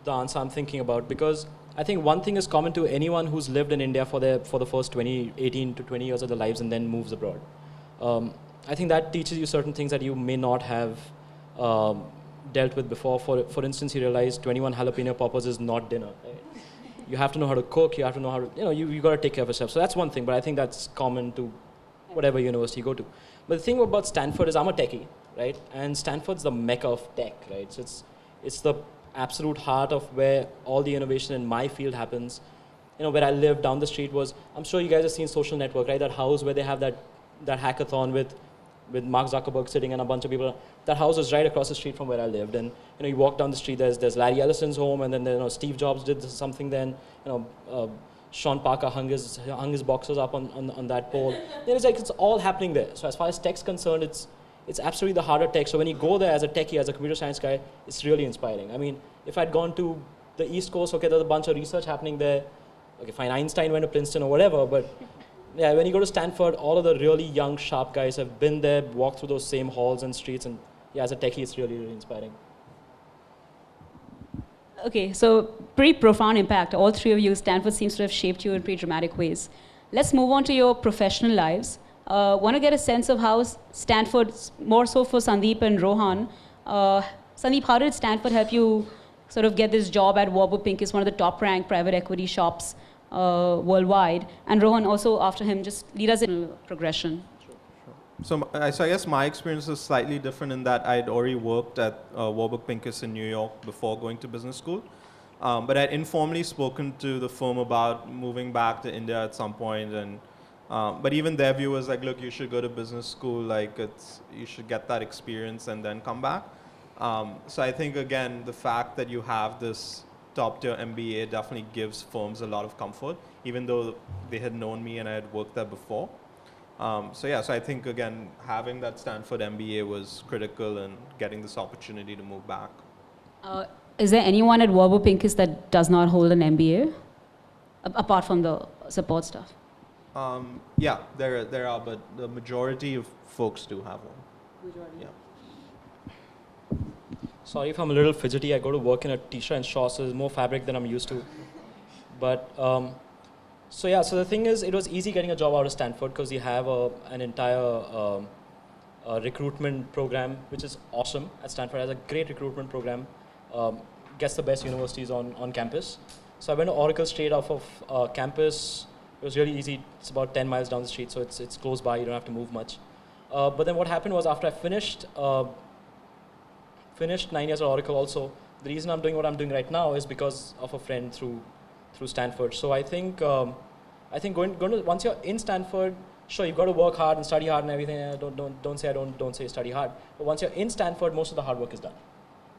the answer I'm thinking about, because I think one thing is common to anyone who's lived in India for the first 18 to 20 years of their lives and then moves abroad. I think that teaches you certain things that you may not have dealt with before. For instance, you realize 21 jalapeno poppers is not dinner. Right? You have to know how to cook, you have to know how to, you got to take care of yourself. So that's one thing, but I think that's common to whatever university you go to. But the thing about Stanford is I'm a techie, right? And Stanford's the mecca of tech, right? So it's the absolute heart of where all the innovation in my field happens. Where I live down the street was, I'm sure you guys have seen Social Network, right? That house where they have that hackathon with Mark Zuckerberg sitting and a bunch of people. That house is right across the street from where I lived. And you walk down the street, there's Larry Ellison's home, and then Steve Jobs did something then. Sean Parker hung his boxes up on that pole. It's all happening there. So as far as tech's concerned, it's absolutely the harder tech. So when you go there as a techie, as a computer science guy, it's really inspiring. I mean, if I'd gone to the East Coast, okay, there's a bunch of research happening there. Okay, fine, Einstein went to Princeton or whatever, but yeah, when you go to Stanford, all of the really young, sharp guys have been there, walked through those same halls and streets, and yeah, as a techie, it's really, really inspiring. Okay, so pretty profound impact. All three of you, Stanford seems to have shaped you in pretty dramatic ways. Let's move on to your professional lives. Want to get a sense of how Stanford, more so for Sandeep and Rohan. Sandeep, how did Stanford help you sort of get this job at Warburg Pincus, one of the top-ranked private equity shops worldwide? And Rohan, also after him, just lead us in progression. So I guess my experience is slightly different in that I'd already worked at Warburg Pincus in New York before going to business school. But I'd informally spoken to the firm about moving back to India at some point. But even their view was like, look, you should go to business school. Like, you should get that experience and then come back. So I think, again, the fact that you have this top-tier MBA definitely gives firms a lot of comfort, even though they had known me and I had worked there before. So I think, again, having that Stanford MBA was critical in getting this opportunity to move back. Is there anyone at Warburg Pincus that does not hold an MBA, apart from the support staff? Yeah, there are, but the majority of folks do have one. Majority. Yeah. Sorry if I'm a little fidgety. I go to work in a t-shirt and shorts, so there's more fabric than I'm used to. But so the thing is, it was easy getting a job out of Stanford because you have an entire recruitment program, which is awesome. At Stanford, it has a great recruitment program. Gets the best universities on campus. So I went to Oracle straight off of campus. It was really easy. It's about 10 miles down the street, so it's close by. You don't have to move much. But then what happened was, after I finished 9 years at Oracle also, the reason I'm doing what I'm doing right now is because of a friend through Stanford. So I think going to, once you're in Stanford, sure, you've got to work hard and study hard and everything. Don't say study hard. But once you're in Stanford, most of the hard work is done.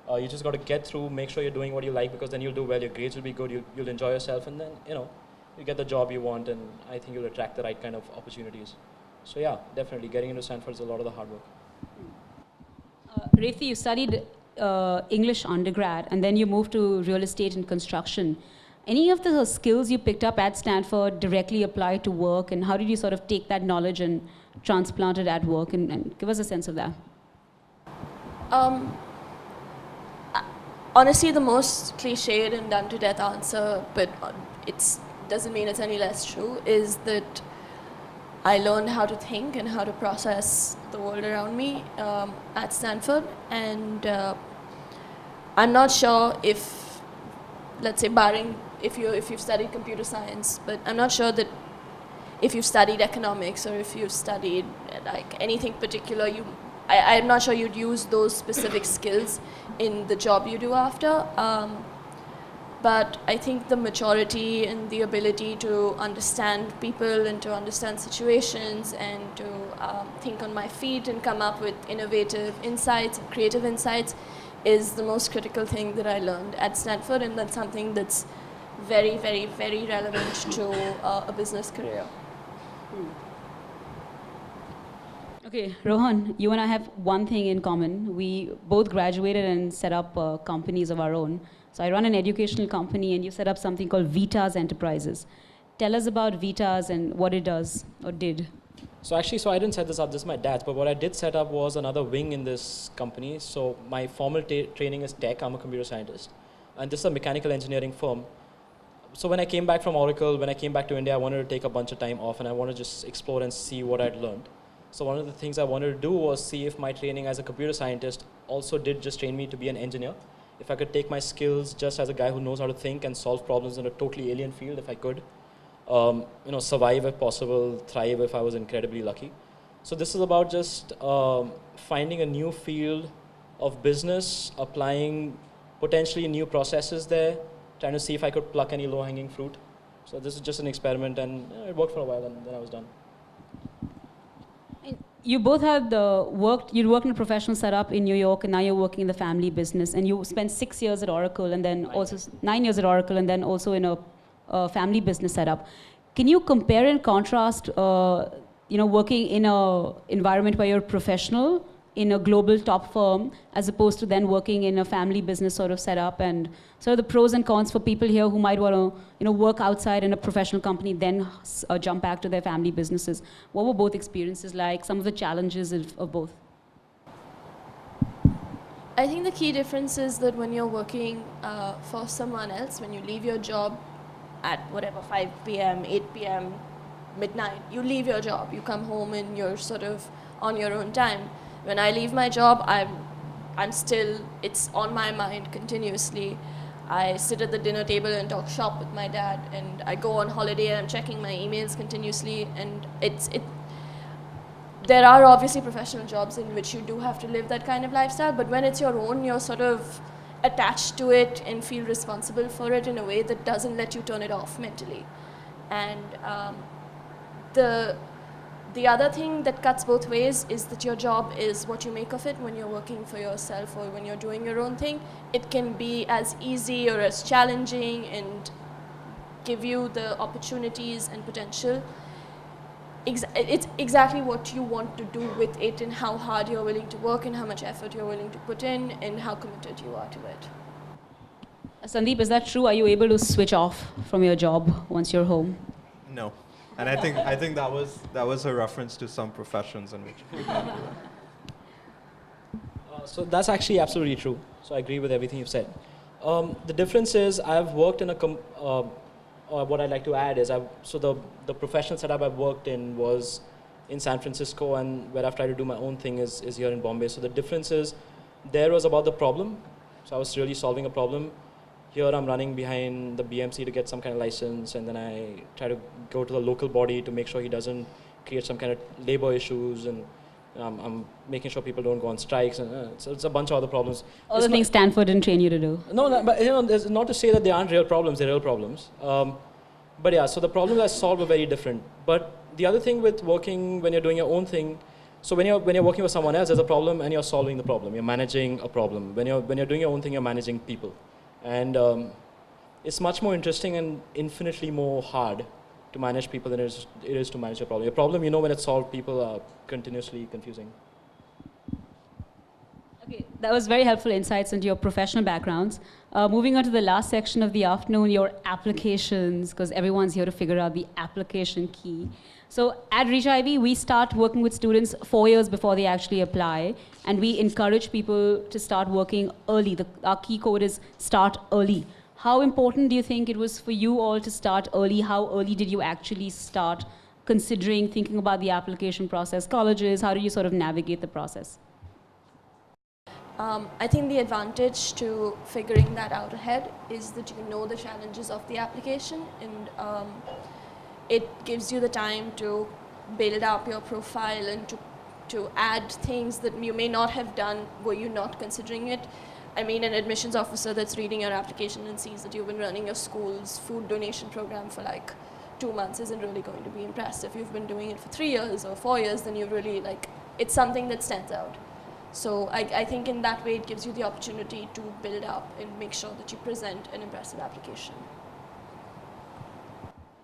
You just got to get through, make sure you're doing what you like, because then you'll do well, your grades will be good, you'll enjoy yourself, and then, you get the job you want, and I think you'll attract the right kind of opportunities. So yeah, definitely, getting into Stanford is a lot of the hard work. Rethi, you studied English undergrad, and then you moved to real estate and construction. Any of the skills you picked up at Stanford directly applied to work, and how did you sort of take that knowledge and transplant it at work, and give us a sense of that? Honestly, the most cliched and done-to-death answer, but it doesn't mean it's any less true, is that I learned how to think and how to process the world around me at Stanford. And I'm not sure if, let's say, barring if you've studied computer science, but I'm not sure that if you've studied economics or if you've studied like anything particular, I'm not sure you'd use those specific skills in the job you do after. But I think the maturity and the ability to understand people and to understand situations and to think on my feet and come up with innovative insights, creative insights, is the most critical thing that I learned at Stanford, and that's something that's very, very, very relevant to a business career. Okay, Rohan, you and I have one thing in common. We both graduated and set up companies of our own. So I run an educational company, and you set up something called Vitas Enterprises. Tell us about Vitas and what it does or did. So I didn't set this up. This is my dad's. But what I did set up was another wing in this company. So my formal training is tech. I'm a computer scientist. And this is a mechanical engineering firm. So when I came back from Oracle, when I came back to India, I wanted to take a bunch of time off, and I wanted to just explore and see what I'd learned. So one of the things I wanted to do was see if my training as a computer scientist also did just train me to be an engineer. If I could take my skills just as a guy who knows how to think and solve problems in a totally alien field, if I could, survive if possible, thrive if I was incredibly lucky. So this is about just finding a new field of business, applying potentially new processes there, trying to see if I could pluck any low-hanging fruit. So this is just an experiment, and it worked for a while, and then I was done. You both had you'd worked in a professional setup in New York, and now you're working in the family business, and you spent 6 years at Oracle, and then 9 years at Oracle, and then also in a family business setup. Can you compare and contrast, working in an environment where you're professional in a global top firm, as opposed to then working in a family business sort of setup, and sort of the pros and cons for people here who might want to, work outside in a professional company, then jump back to their family businesses? What were both experiences like? Some of the challenges of both? I think the key difference is that when you're working for someone else, when you leave your job at whatever, 5 p.m., 8 p.m., midnight, you leave your job, you come home and you're sort of on your own time. When I leave my job, I'm still, it's on my mind continuously. I sit at the dinner table and talk shop with my dad, and I go on holiday and I'm checking my emails continuously, and there are obviously professional jobs in which you do have to live that kind of lifestyle, but when it's your own, you're sort of attached to it and feel responsible for it in a way that doesn't let you turn it off mentally. And the other thing that cuts both ways is that your job is what you make of it when you're working for yourself or when you're doing your own thing. It can be as easy or as challenging and give you the opportunities and potential. It's exactly what you want to do with it and how hard you're willing to work and how much effort you're willing to put in and how committed you are to it. Sandeep, is that true? Are you able to switch off from your job once you're home? No. And I think that was a reference to some professions in which we can't do that. So that's actually absolutely true. So I agree with everything you've said. The difference is I've worked in what I'd like to add is the professional setup I've worked in was in San Francisco, and where I've tried to do my own thing is here in Bombay. So the difference is there was about the problem. So I was really solving a problem. Here I'm running behind the BMC to get some kind of license, and then I try to go to the local body to make sure he doesn't create some kind of labor issues, and I'm making sure people don't go on strikes, and so it's a bunch of other problems. All the things Stanford didn't train you to do. No, but there's not to say that they aren't real problems. They're real problems. But yeah, so the problems I solved were very different. But the other thing with working when you're doing your own thing, so when you're working with someone else, there's a problem and you're solving the problem. You're managing a problem. When you're doing your own thing, you're managing people, and it's much more interesting and infinitely more hard to manage people than it is to manage a problem. Your problem, when it's solved, people are continuously confusing. Okay, that was very helpful insights into your professional backgrounds. Moving on to the last section of the afternoon, your applications, because everyone's here to figure out the application key. So at Reach Ivy, we start working with students 4 years before they actually apply, and we encourage people to start working early. Our key code is start early. How important do you think it was for you all to start early? How early did you actually start considering, thinking about the application process, colleges? How do you sort of navigate the process? I think the advantage to figuring that out ahead is that you know the challenges of the application, and it gives you the time to build up your profile and to add things that you may not have done were you not considering it. I mean, an admissions officer that's reading your application and sees that you've been running your school's food donation program for like 2 months isn't really going to be impressed. If you've been doing it for 3 years or 4 years, then you've really it's something that stands out. So I think in that way it gives you the opportunity to build up and make sure that you present an impressive application.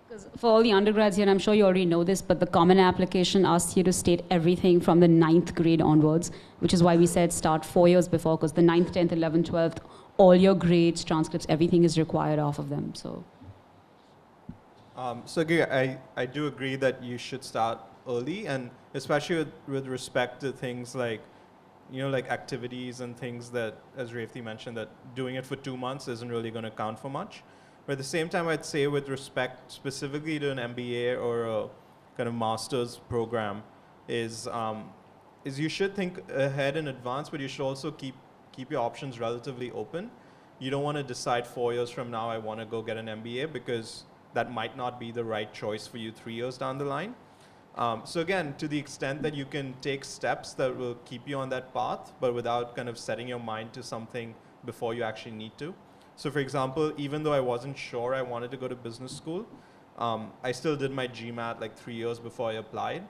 Because for all the undergrads here, and I'm sure you already know this, but the Common Application asks you to state everything from the 9th grade onwards, which is why we said start 4 years before, because the 9th, 10th, 11th, 12th, all your grades, transcripts, everything is required off of them. So again, I do agree that you should start early, and especially with respect to things like activities and things that, as Revathi mentioned, that doing it for 2 months isn't really going to count for much. But at the same time, I'd say with respect specifically to an MBA or a kind of master's program is you should think ahead in advance, but you should also keep your options relatively open. You don't want to decide 4 years from now, I want to go get an MBA, because that might not be the right choice for you 3 years down the line. So again, to the extent that you can take steps that will keep you on that path, but without kind of setting your mind to something before you actually need to. So for example, even though I wasn't sure I wanted to go to business school, I still did my GMAT like 3 years before I applied.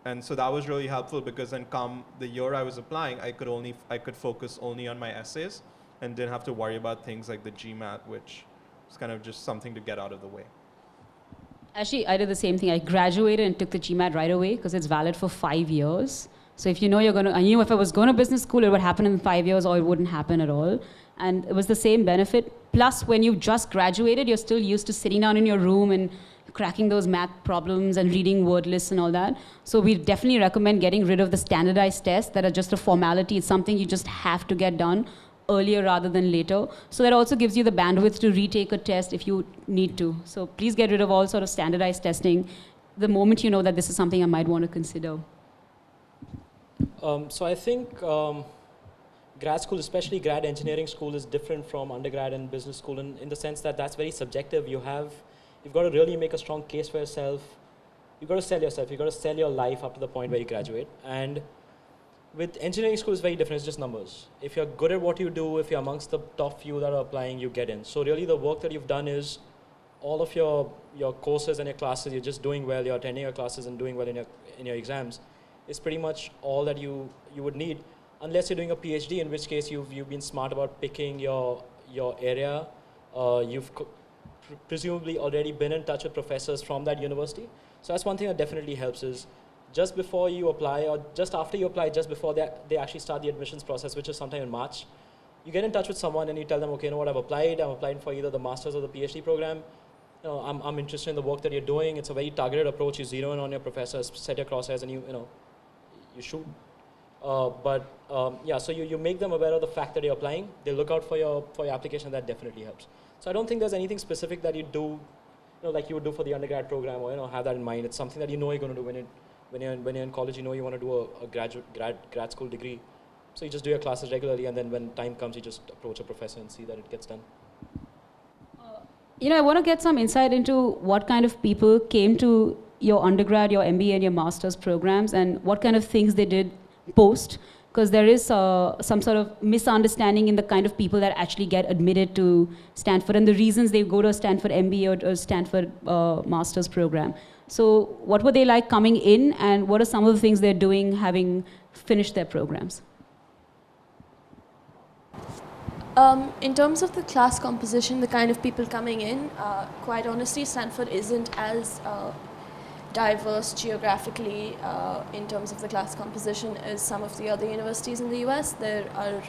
And so that was really helpful, because then come the year I was applying, I could focus only on my essays and didn't have to worry about things like the GMAT, which was kind of just something to get out of the way. actually, I did the same thing. I graduated and took the GMAT right away because it's valid for 5 years. So if you know you're going to, I knew if I was going to business school, it would happen in 5 years or it wouldn't happen at all. And it was the same benefit. Plus, when you've just graduated, you're still used to sitting down in your room and cracking those math problems and reading word lists and all that. So we definitely recommend getting rid of the standardized tests that are just a formality. It's something you just have to get done earlier rather than later. So that also gives you the bandwidth to retake a test if you need to. So please get rid of all sort of standardized testing the moment you know that this is something I might want to consider. So I think grad school, especially grad engineering school, is different from undergrad and business school in the sense that that's very subjective. You've got to really make a strong case for yourself. You've got to sell yourself. You've got to sell your life up to the point where you graduate. And with engineering school, it's very different. It's just numbers. If you're good at what you do, if you're amongst the top few that are applying, you get in. So really the work that you've done is all of your courses and your classes, you're just doing well, you're attending your classes and doing well in your exams. It's pretty much all that you would need, unless you're doing a PhD, in which case you've been smart about picking your area. You've presumably already been in touch with professors from that university. So that's one thing that definitely helps is just before you apply or just after you apply, just before they actually start the admissions process, which is sometime in March, you get in touch with someone and you tell them, okay, you know what, I'm applying for either the master's or the PhD program. You know, I'm interested in the work that you're doing. It's a very targeted approach. You zero in on your professors, set your crosshairs, and you shoot. Yeah, so you make them aware of the fact that you're applying. They look out for your application. That definitely helps. So I don't think there's anything specific that you do, like you would do for the undergrad program, or have that in mind. It's something that you know you're going to do when you're in college. You know you want to do a grad school degree. So you just do your classes regularly, and then when time comes, you just approach a professor and see that it gets done. I want to get some insight into what kind of people came to your undergrad, your MBA, and your master's programs, and what kind of things they did post, because there is some sort of misunderstanding in the kind of people that actually get admitted to Stanford and the reasons they go to a Stanford MBA or Stanford master's program. So what were they like coming in, and what are some of the things they're doing having finished their programs? In terms of the class composition, the kind of people coming in, quite honestly, Stanford isn't as diverse geographically in terms of the class composition as some of the other universities in the US. There are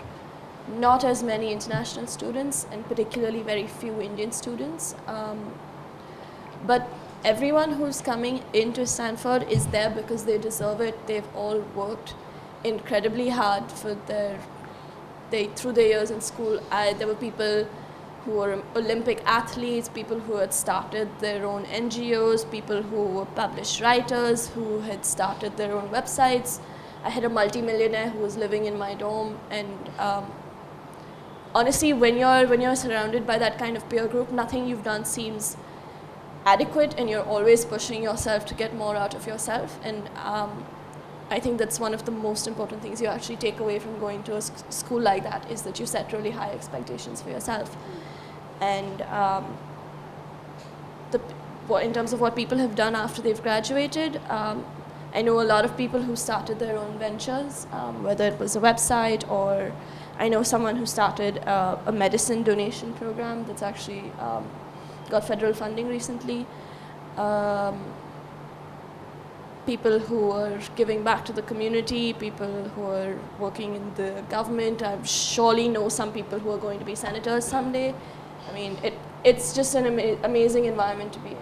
not as many international students and particularly very few Indian students. But everyone who's coming into Stanford is there because they deserve it. They've all worked incredibly hard for through their years in school. There were people who were Olympic athletes, people who had started their own NGOs, people who were published writers, who had started their own websites. I had a multimillionaire who was living in my dorm, and honestly, when you're surrounded by that kind of peer group, nothing you've done seems adequate, and you're always pushing yourself to get more out of yourself. And I think that's one of the most important things you actually take away from going to a school like that, is that you set really high expectations for yourself. And in terms of what people have done after they've graduated, I know a lot of people who started their own ventures, whether it was a website, or I know someone who started a medicine donation program that's actually got federal funding recently. People who are giving back to the community, people who are working in the government. I surely know some people who are going to be senators someday. I mean, it's just an amazing environment to be in.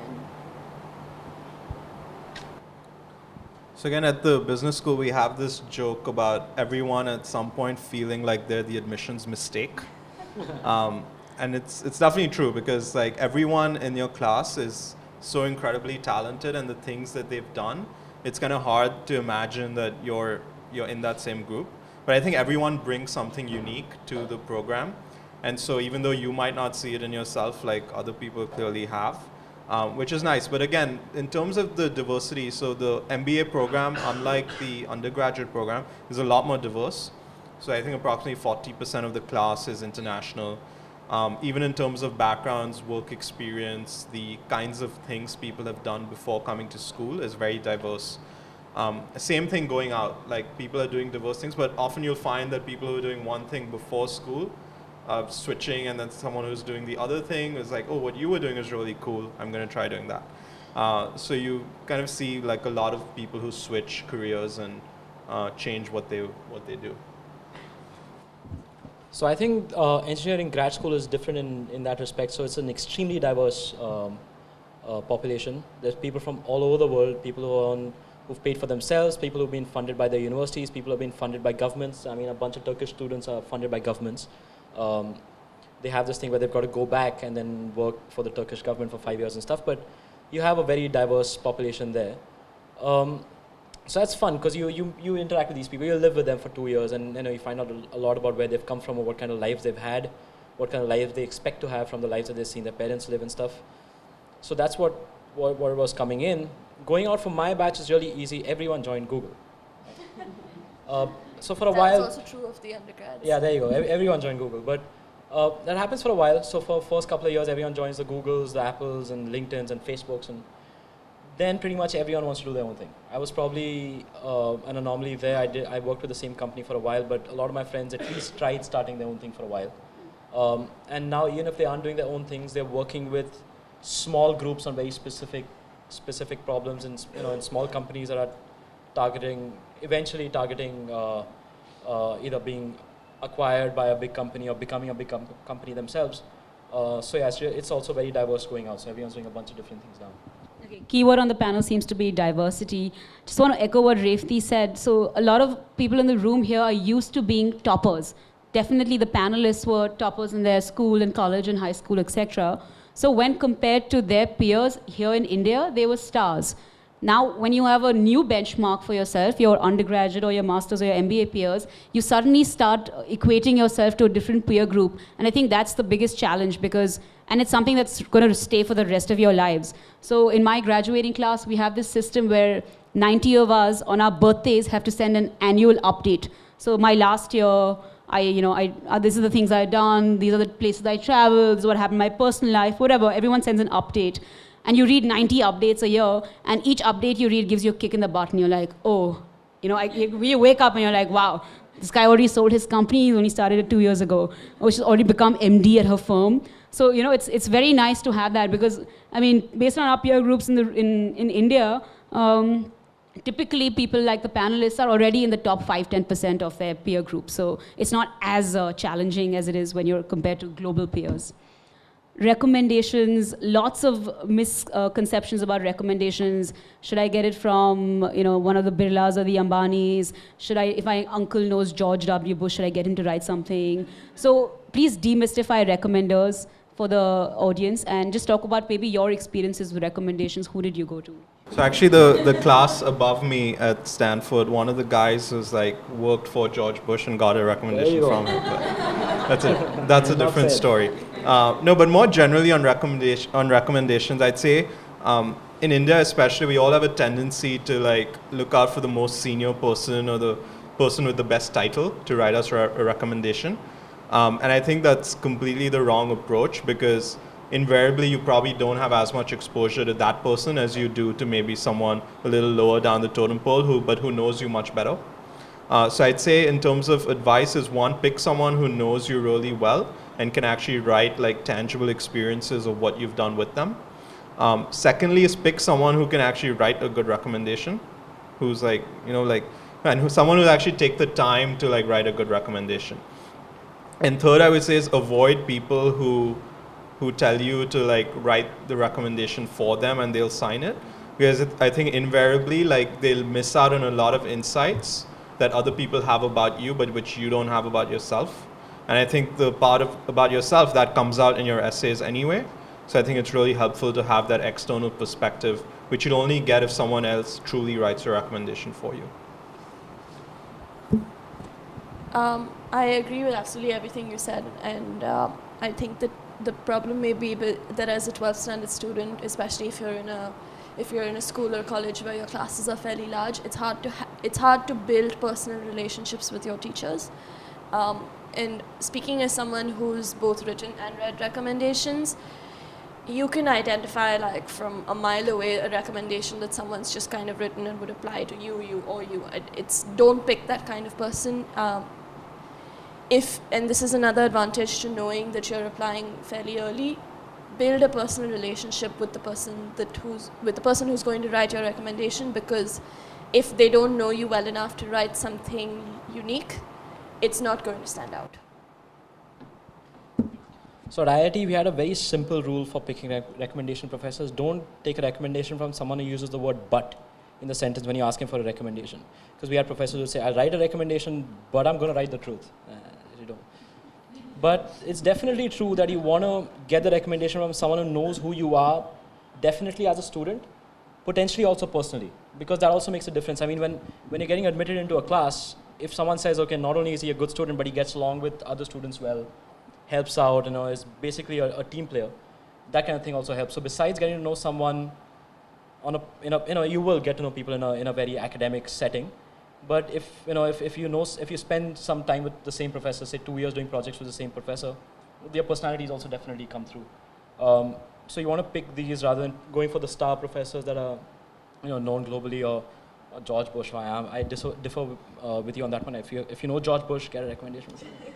So again, at the business school, we have this joke about everyone at some point feeling like they're the admissions mistake. And it's definitely true, because like everyone in your class is so incredibly talented, and the things that they've done, it's kind of hard to imagine that you're in that same group. But I think everyone brings something unique to the program. And so even though you might not see it in yourself, like other people clearly have, which is nice. But again, in terms of the diversity, so the MBA program, unlike the undergraduate program, is a lot more diverse. So I think approximately 40% of the class is international. Even in terms of backgrounds, work experience, the kinds of things people have done before coming to school is very diverse. Same thing going out, like people are doing diverse things, but often you'll find that people who are doing one thing before school, switching, and then someone who's doing the other thing is like, oh, what you were doing is really cool, I'm going to try doing that. So you kind of see like a lot of people who switch careers and change what they do. So I think engineering grad school is different in that respect. So it's an extremely diverse population. There's people from all over the world, people who've paid for themselves, people who've been funded by their universities, people who've been funded by governments. I mean, a bunch of Turkish students are funded by governments. They have this thing where they've got to go back and then work for the Turkish government for 5 years and stuff, but you have a very diverse population there. So that's fun because you interact with these people, you live with them for 2 years, and you find out a lot about where they've come from or what kind of lives they've had, what kind of lives they expect to have from the lives that they've seen their parents live and stuff. So that's what was coming in. Going out from my batch is really easy. Everyone joined Google. So for a while... That's also true of the undergrads. Yeah, there you go. Everyone joined Google. But that happens for a while. So for the first couple of years, everyone joins the Googles, the Apples, and LinkedIns, and Facebooks, and then pretty much everyone wants to do their own thing. I was probably an anomaly there. I worked with the same company for a while, but a lot of my friends at least tried starting their own thing for a while. And now, even if they aren't doing their own things, they're working with small groups on very specific problems in small companies that are eventually targeting either being acquired by a big company or becoming a big company themselves. So yeah, it's also very diverse going out. So everyone's doing a bunch of different things now. Okay. Keyword on the panel seems to be diversity. Just want to echo what Refti said. So a lot of people in the room here are used to being toppers. Definitely the panelists were toppers in their school and college and high school, etc. So when compared to their peers here in India, they were stars. Now, when you have a new benchmark for yourself, your undergraduate or your master's or your MBA peers, you suddenly start equating yourself to a different peer group. And I think that's the biggest challenge and it's something that's going to stay for the rest of your lives. So in my graduating class, we have this system where 90 of us on our birthdays have to send an annual update. So my last year, this is the things I've done, these are the places I traveled, this is what happened in my personal life, whatever. Everyone sends an update. And you read 90 updates a year, and each update you read gives you a kick in the butt, and you're like, oh, you wake up and you're like, wow, this guy already sold his company, he only started it 2 years ago, or she's already become MD at her firm. So, it's very nice to have that because, based on our peer groups in India, typically people like the panelists are already in the top 5-10% of their peer group. So it's not as challenging as it is when you're compared to global peers. Recommendations, lots of misconceptions about recommendations. Should I get it from one of the Birlas or the Ambanis? If my uncle knows George W. Bush, should I get him to write something? So please demystify recommenders for the audience and just talk about maybe your experiences with recommendations. Who did you go to? So actually the class above me at Stanford, one of the guys was worked for George Bush and got a recommendation from him. But that's a different story. No, but more generally on recommendations, I'd say in India especially, we all have a tendency to look out for the most senior person or the person with the best title to write us a recommendation. And I think that's completely the wrong approach because invariably you probably don't have as much exposure to that person as you do to maybe someone a little lower down the totem pole who knows you much better. So I'd say in terms of advice is one, pick someone who knows you really well and can actually write tangible experiences of what you've done with them. Secondly is pick someone who can actually write a good recommendation, who's someone who'll actually take the time to write a good recommendation. And third, I would say is avoid people who tell you to write the recommendation for them and they'll sign it, because I think invariably they'll miss out on a lot of insights that other people have about you but which you don't have about yourself. And I think the part about yourself that comes out in your essays anyway. So I think it's really helpful to have that external perspective, which you'll only get if someone else truly writes a recommendation for you. I agree with absolutely everything you said, and I think that the problem may be that as a 12th standard student, especially if you're in a school or college where your classes are fairly large, it's hard to build personal relationships with your teachers. And speaking as someone who's both written and read recommendations, you can identify from a mile away a recommendation that someone's just kind of written and would apply to you. Don't pick that kind of person. And this is another advantage to knowing that you're applying fairly early, build a personal relationship with the person who's going to write your recommendation, because if they don't know you well enough to write something unique, it's not going to stand out. So at IIT, we had a very simple rule for picking recommendation professors. Don't take a recommendation from someone who uses the word but in the sentence when you ask him for a recommendation. Because we had professors who say, I'll write a recommendation, but I'm going to write the truth. You don't. But it's definitely true that you want to get the recommendation from someone who knows who you are, definitely as a student, potentially also personally, because that also makes a difference. I mean, when you're getting admitted into a class, if someone says, okay, not only is he a good student, but he gets along with other students well, helps out, is basically a team player, that kind of thing also helps. So besides getting to know someone you will get to know people in a very academic setting, but if you spend some time with the same professor, say 2 years doing projects with the same professor, their personalities also definitely come through. So you want to pick these rather than going for the star professors that are known globally, or George Bush. I differ with you on that one. If you know George Bush, get a recommendation from him.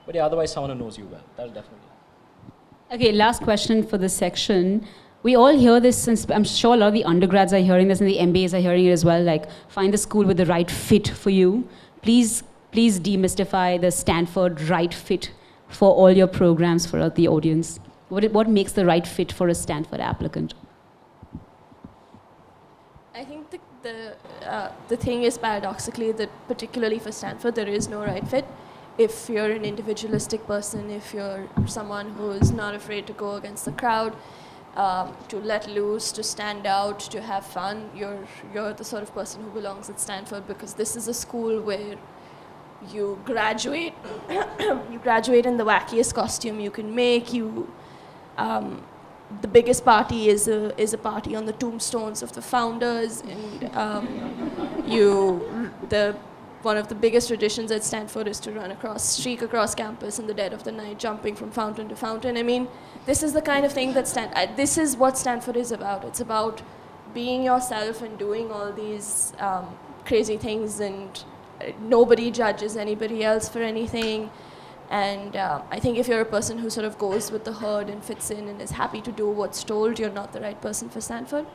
But yeah, otherwise someone who knows you well, that'll definitely. Okay, last question for this section. We all hear this, since I'm sure a lot of the undergrads are hearing this and the MBAs are hearing it as well, like find the school with the right fit for you. Please demystify the Stanford right fit for all your programs for the audience. What makes the right fit for a Stanford applicant? I think the thing is, paradoxically, that particularly for Stanford, there is no right fit. If you're an individualistic person, if you're someone who is not afraid to go against the crowd, to let loose, to stand out, to have fun, you're the sort of person who belongs at Stanford, because this is a school where you graduate you graduate in the wackiest costume you can make. The biggest party is a party on the tombstones of the founders, and one of the biggest traditions at Stanford is to streak across campus in the dead of the night, jumping from fountain to fountain. I mean, this is the kind of thing that this is what Stanford is about. It's about being yourself and doing all these crazy things, and nobody judges anybody else for anything. And I think if you're a person who sort of goes with the herd and fits in and is happy to do what's told, you're not the right person for Stanford.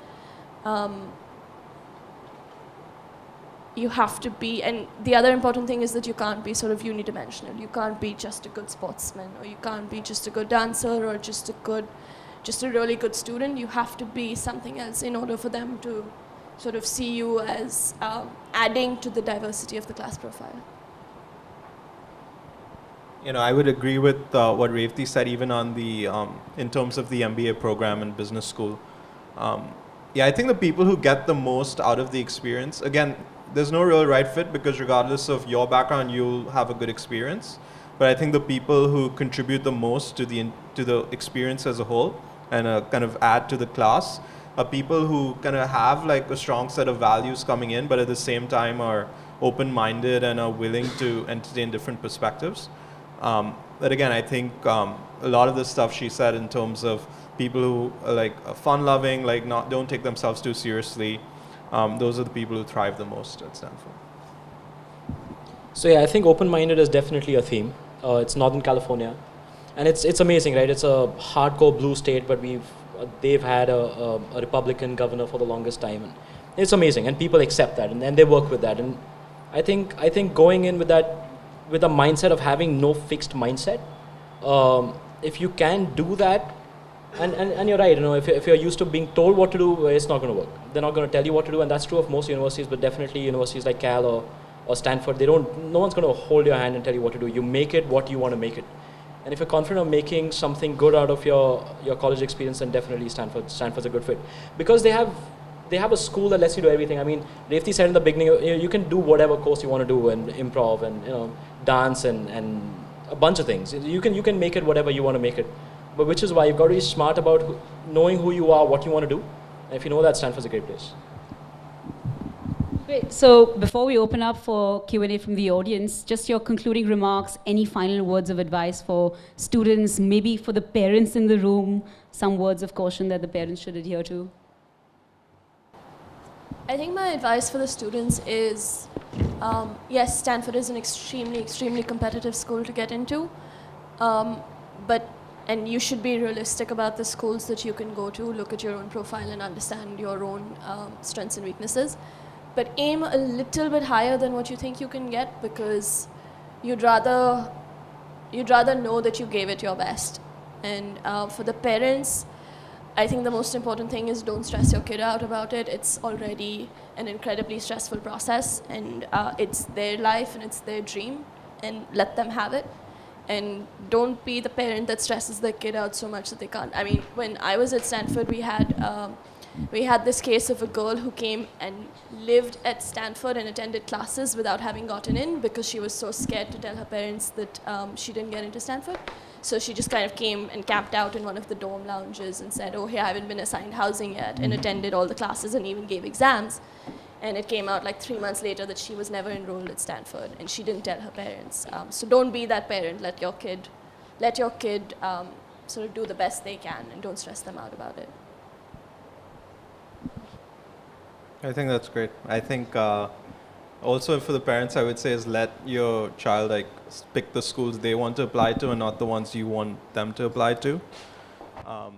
You have to be, and the other important thing is that you can't be sort of unidimensional. You can't be just a good sportsman, or you can't be just a good dancer, or just a really good student. You have to be something else in order for them to sort of see you as adding to the diversity of the class profile. I would agree with what Revati said, even on the in terms of the MBA program and business school. I think the people who get the most out of the experience, again, there's no real right fit, because regardless of your background, you'll have a good experience. But I think the people who contribute the most to the experience as a whole and kind of add to the class are people who kind of have like a strong set of values coming in, but at the same time are open-minded and are willing to entertain different perspectives. But again, I think a lot of the stuff she said in terms of people who are like fun-loving, like don't take themselves too seriously, those are the people who thrive the most at Stanford. So yeah, I think open-minded is definitely a theme. It's Northern California, and it's amazing, right? It's a hardcore blue state, but they've had a Republican governor for the longest time, and it's amazing, and people accept that, and they work with that. And I think going in with a mindset of having no fixed mindset, if you can do that, and you're right, if you're used to being told what to do, it's not going to work. They're not going to tell you what to do, and that's true of most universities, but definitely universities like Cal or Stanford, no one's going to hold your hand and tell you what to do. You make it what you want to make it. And if you're confident of making something good out of your college experience, then definitely Stanford's a good fit. Because they have a school that lets you do everything. I mean, Revati said in the beginning, you can do whatever course you want to do, and improv and dance and a bunch of things. You can make it whatever you want to make it. But which is why you've got to be smart about knowing who you are, what you want to do. And if you know that, Stanford's a great place. Great. So before we open up for Q&A from the audience, just your concluding remarks, any final words of advice for students, maybe for the parents in the room, some words of caution that the parents should adhere to? I think my advice for the students is, yes, Stanford is an extremely, extremely competitive school to get into, and you should be realistic about the schools that you can go to, look at your own profile and understand your own strengths and weaknesses. But aim a little bit higher than what you think you can get, because you'd rather know that you gave it your best And for the parents, I think the most important thing is don't stress your kid out about it. It's already an incredibly stressful process, and it's their life and it's their dream, and let them have it. And don't be the parent that stresses their kid out so much that they can't. I mean, when I was at Stanford, we had this case of a girl who came and lived at Stanford and attended classes without having gotten in because she was so scared to tell her parents that she didn't get into Stanford. So she just kind of came and camped out in one of the dorm lounges and said, oh, hey, I haven't been assigned housing yet, and attended all the classes and even gave exams. And it came out like 3 months later that she was never enrolled at Stanford, and she didn't tell her parents. So don't be that parent. Let your kid sort of do the best they can, and don't stress them out about it. I think that's great. I think also for the parents, I would say is let your child pick the schools they want to apply to and not the ones you want them to apply to.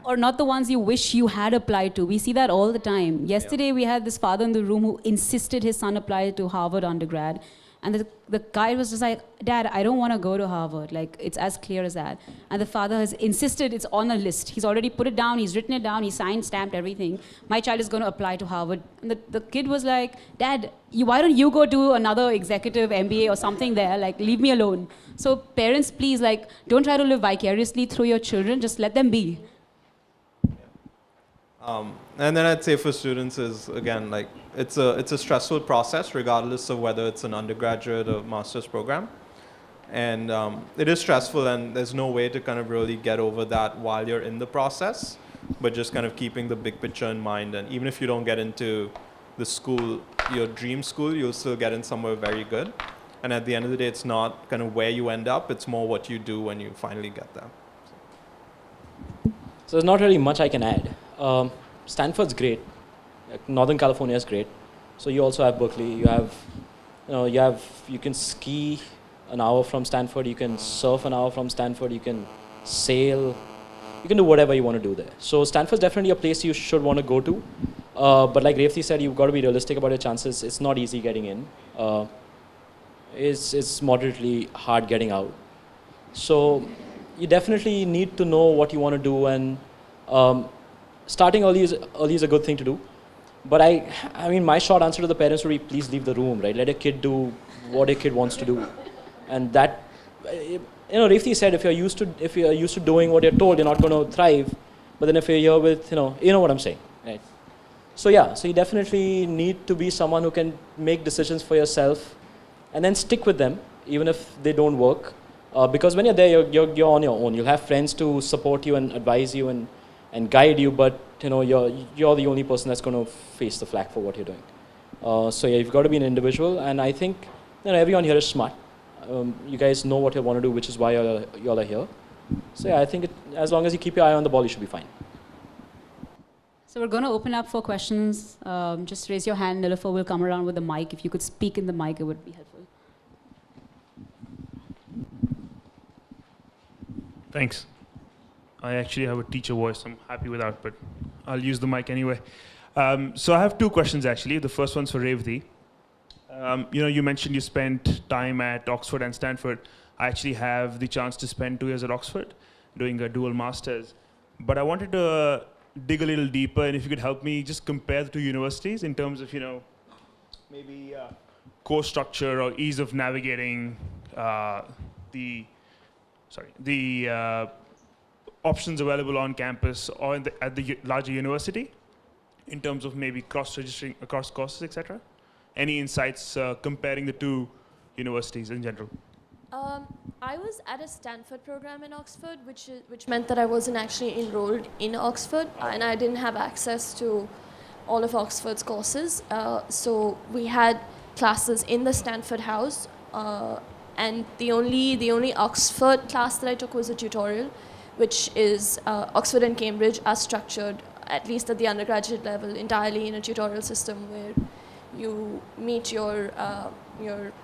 Or not the ones you wish you had applied to. We see that all the time. Yesterday, we had this father in the room who insisted his son apply to Harvard undergrad. And the guy was just like, Dad, I don't want to go to Harvard. Like, it's as clear as that. And the father has insisted it's on a list. He's already put it down. He's written it down. He signed, stamped everything. My child is going to apply to Harvard. And the kid was like, Dad, why don't you go do another executive MBA or something there? Like, leave me alone. So parents, please, like, don't try to live vicariously through your children. Just let them be. And then I'd say for students is, again, like, it's a stressful process regardless of whether it's an undergraduate or master's program. And it is stressful, and there's no way to kind of really get over that while you're in the process, but just kind of keeping the big picture in mind. And even if you don't get into the school, your dream school, you'll still get in somewhere very good. And at the end of the day, it's not kind of where you end up, it's more what you do when you finally get there. So there's not really much I can add. Stanford's great. Northern California is great. So you also have Berkeley. You can ski an hour from Stanford. You can surf an hour from Stanford. You can sail. You can do whatever you want to do there. So Stanford's definitely a place you should want to go to. But like Revati said, you've got to be realistic about your chances. It's not easy getting in. It's moderately hard getting out. So you definitely need to know what you want to do, and starting early is a good thing to do. But I mean, my short answer to the parents would be, please leave the room, right? Let a kid do what a kid wants to do. And that, Revati said, if you're used to doing what you're told, you're not going to thrive. But then if you're here with, you know what I'm saying, right? So yeah, so you definitely need to be someone who can make decisions for yourself and then stick with them, even if they don't work. Because when you're there, you're on your own. You'll have friends to support you and advise you and guide you, but you're the only person that's going to face the flak for what you're doing. So yeah, you've got to be an individual, and I think everyone here is smart. You guys know what you want to do, which is why y'all are here. So yeah, I think as long as you keep your eye on the ball, you should be fine. So we're going to open up for questions. Just raise your hand. Nilofer will come around with the mic. If you could speak in the mic, it would be helpful. Thanks. I actually have a teacher voice. I'm happy with that, but I'll use the mic anyway. So I have two questions, actually. The first one's for Revati. You mentioned you spent time at Oxford and Stanford. I actually have the chance to spend 2 years at Oxford doing a dual master's. But I wanted to dig a little deeper, and if you could help me just compare the two universities in terms of, maybe course structure or ease of navigating the options available on campus or at the larger university in terms of maybe cross-registering across courses, etc. Any insights comparing the two universities in general? I was at a Stanford program in Oxford, which meant that I wasn't actually enrolled in Oxford, and I didn't have access to all of Oxford's courses. So we had classes in the Stanford house, and the only Oxford class that I took was a tutorial, which is Oxford and Cambridge are structured, at least at the undergraduate level, entirely in a tutorial system where you meet your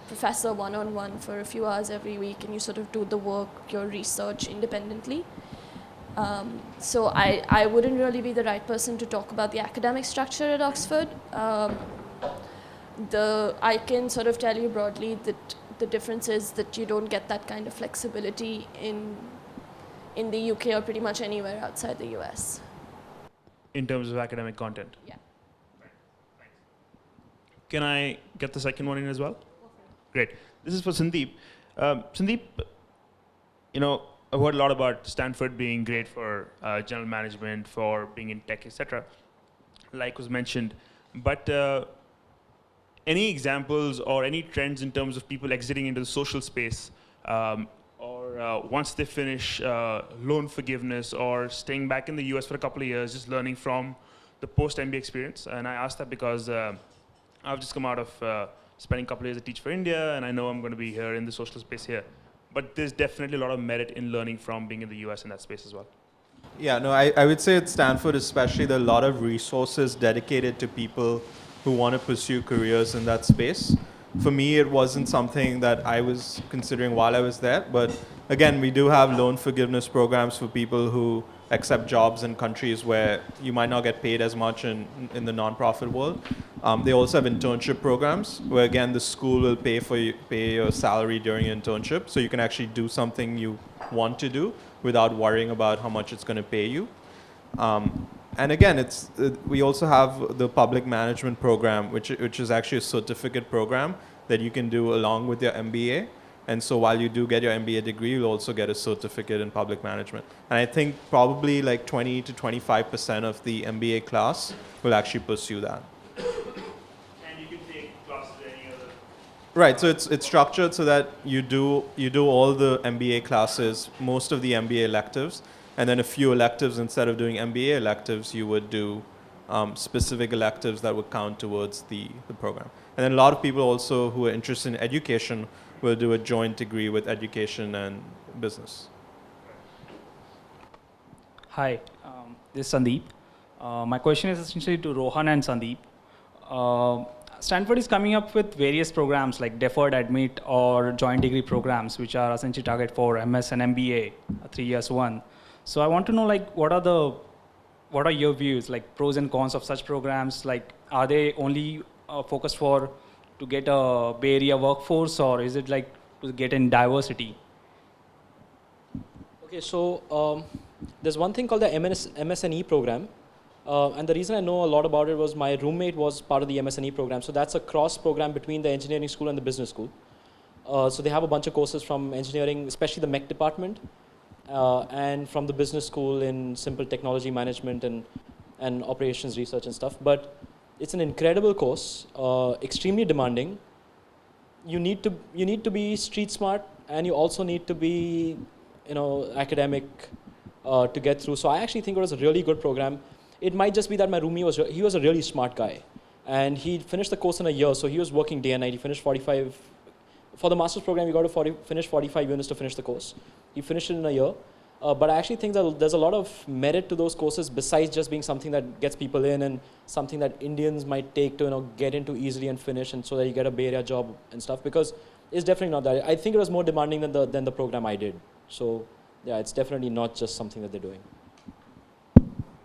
professor one-on-one for a few hours every week, and you sort of do the work, your research independently. So I wouldn't really be the right person to talk about the academic structure at Oxford. I can sort of tell you broadly that the difference is that you don't get that kind of flexibility in the UK or pretty much anywhere outside the US. In terms of academic content. Yeah. Can I get the second one in as well? Great. This is for Sandeep. Sandeep, you know, I've heard a lot about Stanford being great for general management, for being in tech, etc., like was mentioned. But any examples or any trends in terms of people exiting into the social space, or once they finish loan forgiveness, or staying back in the US for a couple of years, just learning from the post-MBA experience? And I asked that because I've just come out of spending a couple of years at Teach for India, and I know I'm going to be here in the social space here. But there's definitely a lot of merit in learning from being in the US in that space as well. Yeah, no, I would say at Stanford especially, there are a lot of resources dedicated to people who want to pursue careers in that space. For me, it wasn't something that I was considering while I was there. But again, we do have loan forgiveness programs for people who accept jobs in countries where you might not get paid as much in the nonprofit world. They also have internship programs where, again, the school will pay your salary during your internship, so you can actually do something you want to do without worrying about how much it's going to pay you. And again, we also have the public management program, which is actually a certificate program that you can do along with your MBA. And so while you do get your MBA degree, you'll also get a certificate in public management. And I think probably like 20 to 25% of the MBA class will actually pursue that. And you can take classes at any other... Right, so it's structured so that you do all the MBA classes, most of the MBA electives, and then a few electives. Instead of doing MBA electives, you would do specific electives that would count towards the program. And then a lot of people also who are interested in education will do a joint degree with education and business. Hi, this is Sandeep. My question is essentially to Rohan and Sandeep. Stanford is coming up with various programs like deferred admit or joint degree programs, which are essentially targeted for MS and MBA, 3 years one. So I want to know, like, what are your views, like pros and cons of such programs? Like, are they only focused to get a Bay Area workforce, or is it like to get in diversity? Okay, so there's one thing called the MSNE program. And the reason I know a lot about it was my roommate was part of the MSNE program. So that's a cross program between the engineering school and the business school. So they have a bunch of courses from engineering, especially the mech department, and from the business school in simple technology management and operations research and stuff. But it's an incredible course, extremely demanding. You need to be street smart, and you also need to be, academic to get through. So I actually think it was a really good program. It might just be that my roomie he was a really smart guy, and he finished the course in a year. So he was working day and night. He finished 45. For the master's program, you got to finish 45 units to finish the course. He finished it in a year. But I actually think that there's a lot of merit to those courses besides just being something that gets people in and something that Indians might take to get into easily and finish, and so that you get a Bay Area job and stuff. Because it's definitely not that. I think it was more demanding than the program I did. So yeah, it's definitely not just something that they're doing.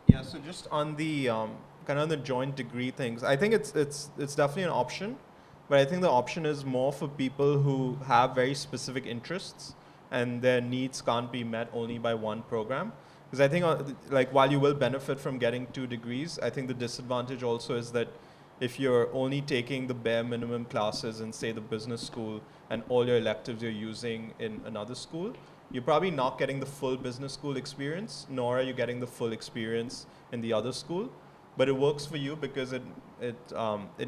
Yeah, so just on the kind of the joint degree things, I think it's definitely an option, but I think the option is more for people who have very specific interests and their needs can't be met only by one program. Because I think while you will benefit from getting 2 degrees, I think the disadvantage also is that if you're only taking the bare minimum classes in, say, the business school, and all your electives you're using in another school, you're probably not getting the full business school experience, nor are you getting the full experience in the other school. But it works for you because it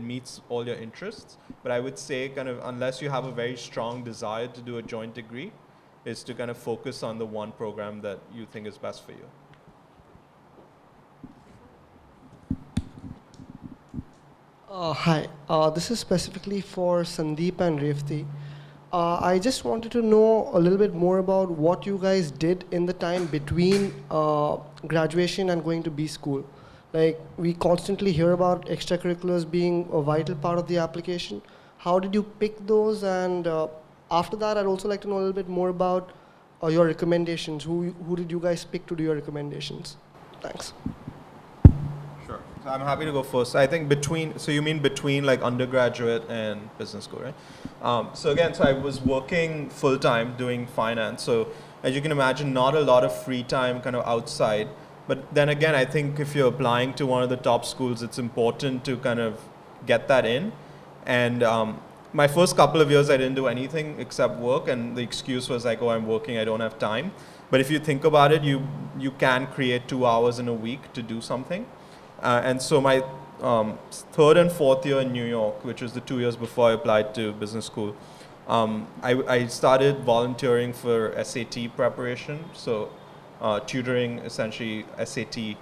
meets all your interests. But I would say, kind of, unless you have a very strong desire to do a joint degree, is to kind of focus on the one program that you think is best for you. Hi, this is specifically for Sandeep and Revati. I just wanted to know a little bit more about what you guys did in the time between graduation and going to B school. Like, we constantly hear about extracurriculars being a vital part of the application. How did you pick those? And after that, I'd also like to know a little bit more about your recommendations. Who did you guys pick to do your recommendations? Thanks. Sure. So I'm happy to go first. I think so you mean between like undergraduate and business school, right? So again, I was working full-time doing finance. So as you can imagine, not a lot of free time kind of outside. But then again, I think if you're applying to one of the top schools, it's important to kind of get that in. And my first couple of years, I didn't do anything except work, and the excuse was like, oh, I'm working, I don't have time. But if you think about it, you can create 2 hours in a week to do something. And so my third and fourth year in New York, which was the 2 years before I applied to business school, I started volunteering for SAT preparation, so tutoring essentially SAT.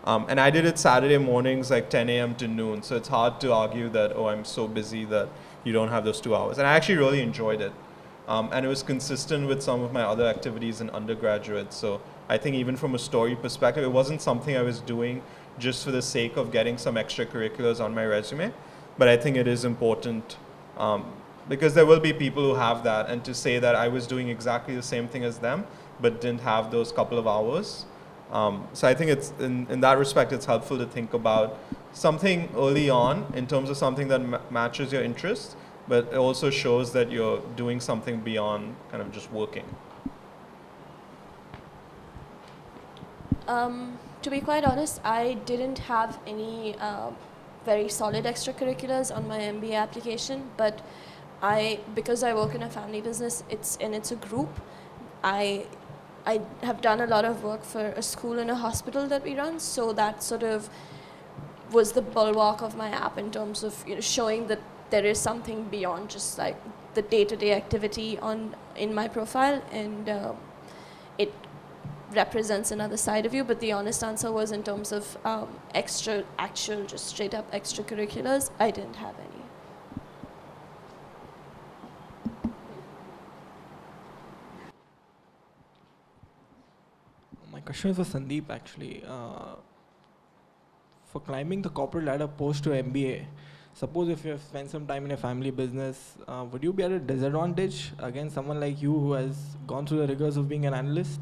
And I did it Saturday mornings, like 10 a.m. to noon. So it's hard to argue that, oh, I'm so busy that you don't have those 2 hours. And I actually really enjoyed it. And it was consistent with some of my other activities in undergraduate. So I think even from a story perspective, it wasn't something I was doing just for the sake of getting some extracurriculars on my resume. But I think it is important because there will be people who have that. And to say that I was doing exactly the same thing as them, but didn't have those couple of hours. So I think it's in that respect, it's helpful to think about something early on in terms of something that matches your interest, but it also shows that you're doing something beyond kind of just working. To be quite honest, I didn't have any very solid extracurriculars on my MBA application, but because I work in a family business, it's a group. I have done a lot of work for a school and a hospital that we run, so that sort of was the bulwark of my app in terms of showing that there is something beyond just like the day-to-day activity in my profile, and it represents another side of you. But the honest answer was in terms of actual, just straight up extracurriculars, I didn't have any. My question is for Sandeep actually. For climbing the corporate ladder post to MBA, suppose if you have spent some time in a family business, would you be at a disadvantage against someone like you who has gone through the rigors of being an analyst?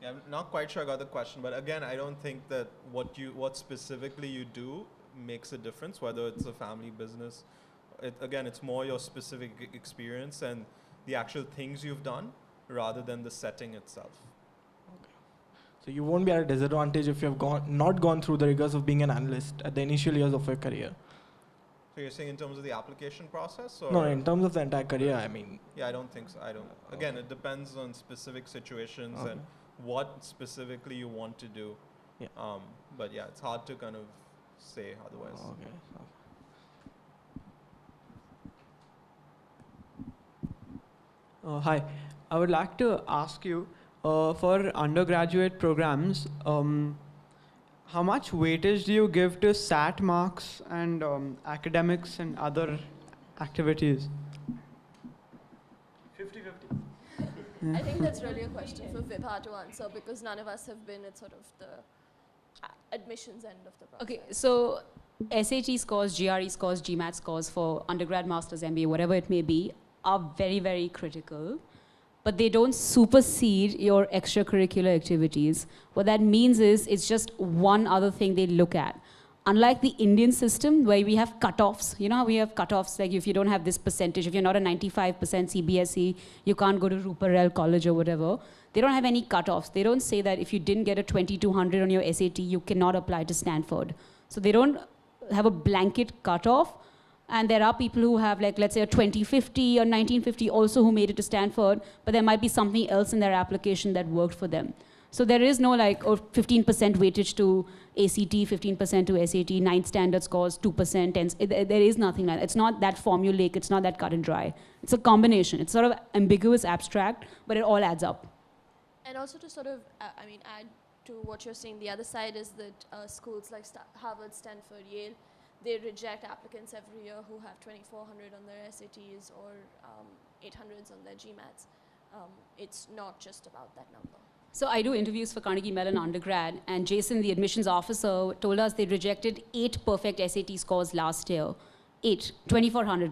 Yeah, I'm not quite sure I got the question, but again, I don't think that what specifically you do makes a difference, whether it's a family business. Again, it's more your specific experience and the actual things you've done rather than the setting itself. Okay. So you won't be at a disadvantage if you have not gone through the rigors of being an analyst at the initial years of your career. So you're saying in terms of the application process? Or No, in terms of the entire career, I mean. Yeah, I don't think so. Again, it depends on specific situations and what specifically you want to do. Yeah. But yeah, it's hard to kind of say otherwise. Okay. Hi, I would like to ask you, for undergraduate programs, how much weightage do you give to SAT marks and academics and other activities? 50-50. I think that's really a question for Vibha to answer because none of us have been at sort of the admissions end of the process. Okay, so SAT scores, GRE scores, GMAT scores for undergrad, master's, MBA, whatever it may be, are very, very critical, but they don't supersede your extracurricular activities. What that means is it's just one other thing they look at. Unlike the Indian system where we have cutoffs, you know how we have cutoffs, like if you don't have this percentage, if you're not a 95% CBSE, you can't go to Ruparel College or whatever. They don't have any cutoffs. They don't say that if you didn't get a 2200 on your SAT, you cannot apply to Stanford. So they don't have a blanket cutoff. And there are people who have, like, let's say a 2050 or 1950 also who made it to Stanford, but there might be something else in their application that worked for them. So there is no 15% weightage to ACT, 15% to SAT, 9th standard scores, 2%, 10. There is nothing like that. It's not that formulaic, it's not that cut and dry. It's a combination. It's sort of ambiguous, abstract, but it all adds up. And also to sort of, add to what you're saying, the other side is that schools like Harvard, Stanford, Yale, they reject applicants every year who have 2400 on their SATs or 800s on their GMATs. It's not just about that number. So I do interviews for Carnegie Mellon undergrad, and Jason, the admissions officer, told us they rejected 8 perfect SAT scores last year. 8, 2400.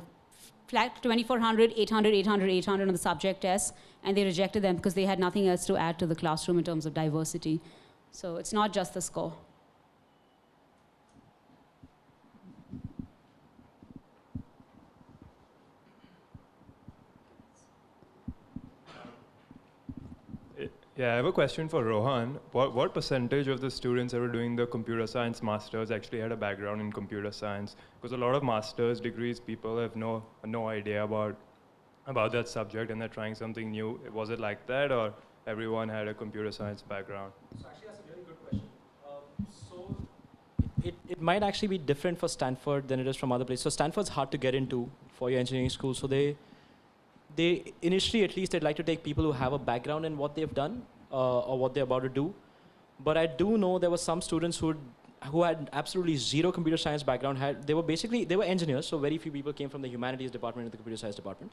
Flat 2400, 800, 800, 800 on the subject test, and they rejected them because they had nothing else to add to the classroom in terms of diversity. So it's not just the score. Yeah, I have a question for Rohan. What percentage of the students that were doing the computer science masters actually had a background in computer science? Because a lot of master's degrees, people have no idea about that subject, and they're trying something new. Was it like that, or everyone had a computer science background? So actually, that's a really good question. It might actually be different for Stanford than it is from other places. So Stanford's hard to get into for your engineering school. So they initially, at least, they'd like to take people who have a background in what they've done or what they're about to do. But I do know there were some students who had absolutely zero computer science background. They were engineers, so very few people came from the humanities department and the computer science department.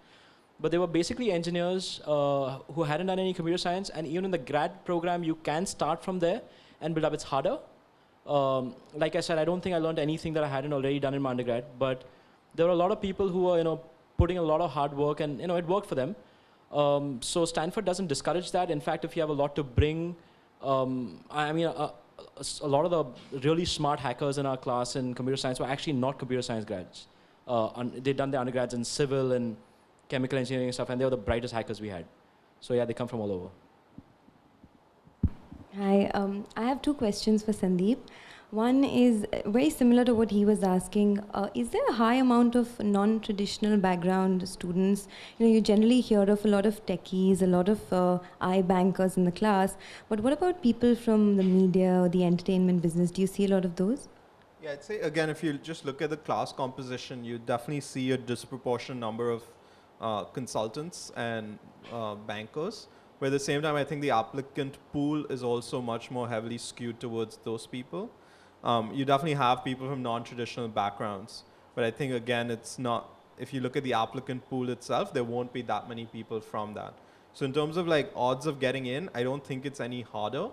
But they were basically engineers who hadn't done any computer science, and even in the grad program, you can start from there and build up. It's harder. Like I said, I don't think I learned anything that I hadn't already done in my undergrad, but there were a lot of people who were, putting a lot of hard work, and, it worked for them. So Stanford doesn't discourage that. In fact, if you have a lot to bring, a lot of the really smart hackers in our class in computer science were actually not computer science grads. They'd done their undergrads in civil and chemical engineering and stuff, and they were the brightest hackers we had. So yeah, they come from all over. Hi, I have two questions for Sandeep. One is very similar to what he was asking. Is there a high amount of non-traditional background students? You generally hear of a lot of techies, a lot of iBankers in the class. But what about people from the media or the entertainment business? Do you see a lot of those? Yeah, I'd say, again, if you just look at the class composition, you definitely see a disproportionate number of consultants and bankers. But at the same time, I think the applicant pool is also much more heavily skewed towards those people. You definitely have people from non-traditional backgrounds, but I think, again, it's not, if you look at the applicant pool itself, there won't be that many people from that. So in terms of odds of getting in, I don't think it's any harder.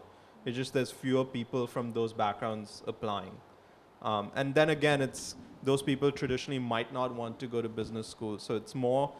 It's just there's fewer people from those backgrounds applying. And then again, it's those people traditionally might not want to go to business school. So it's more,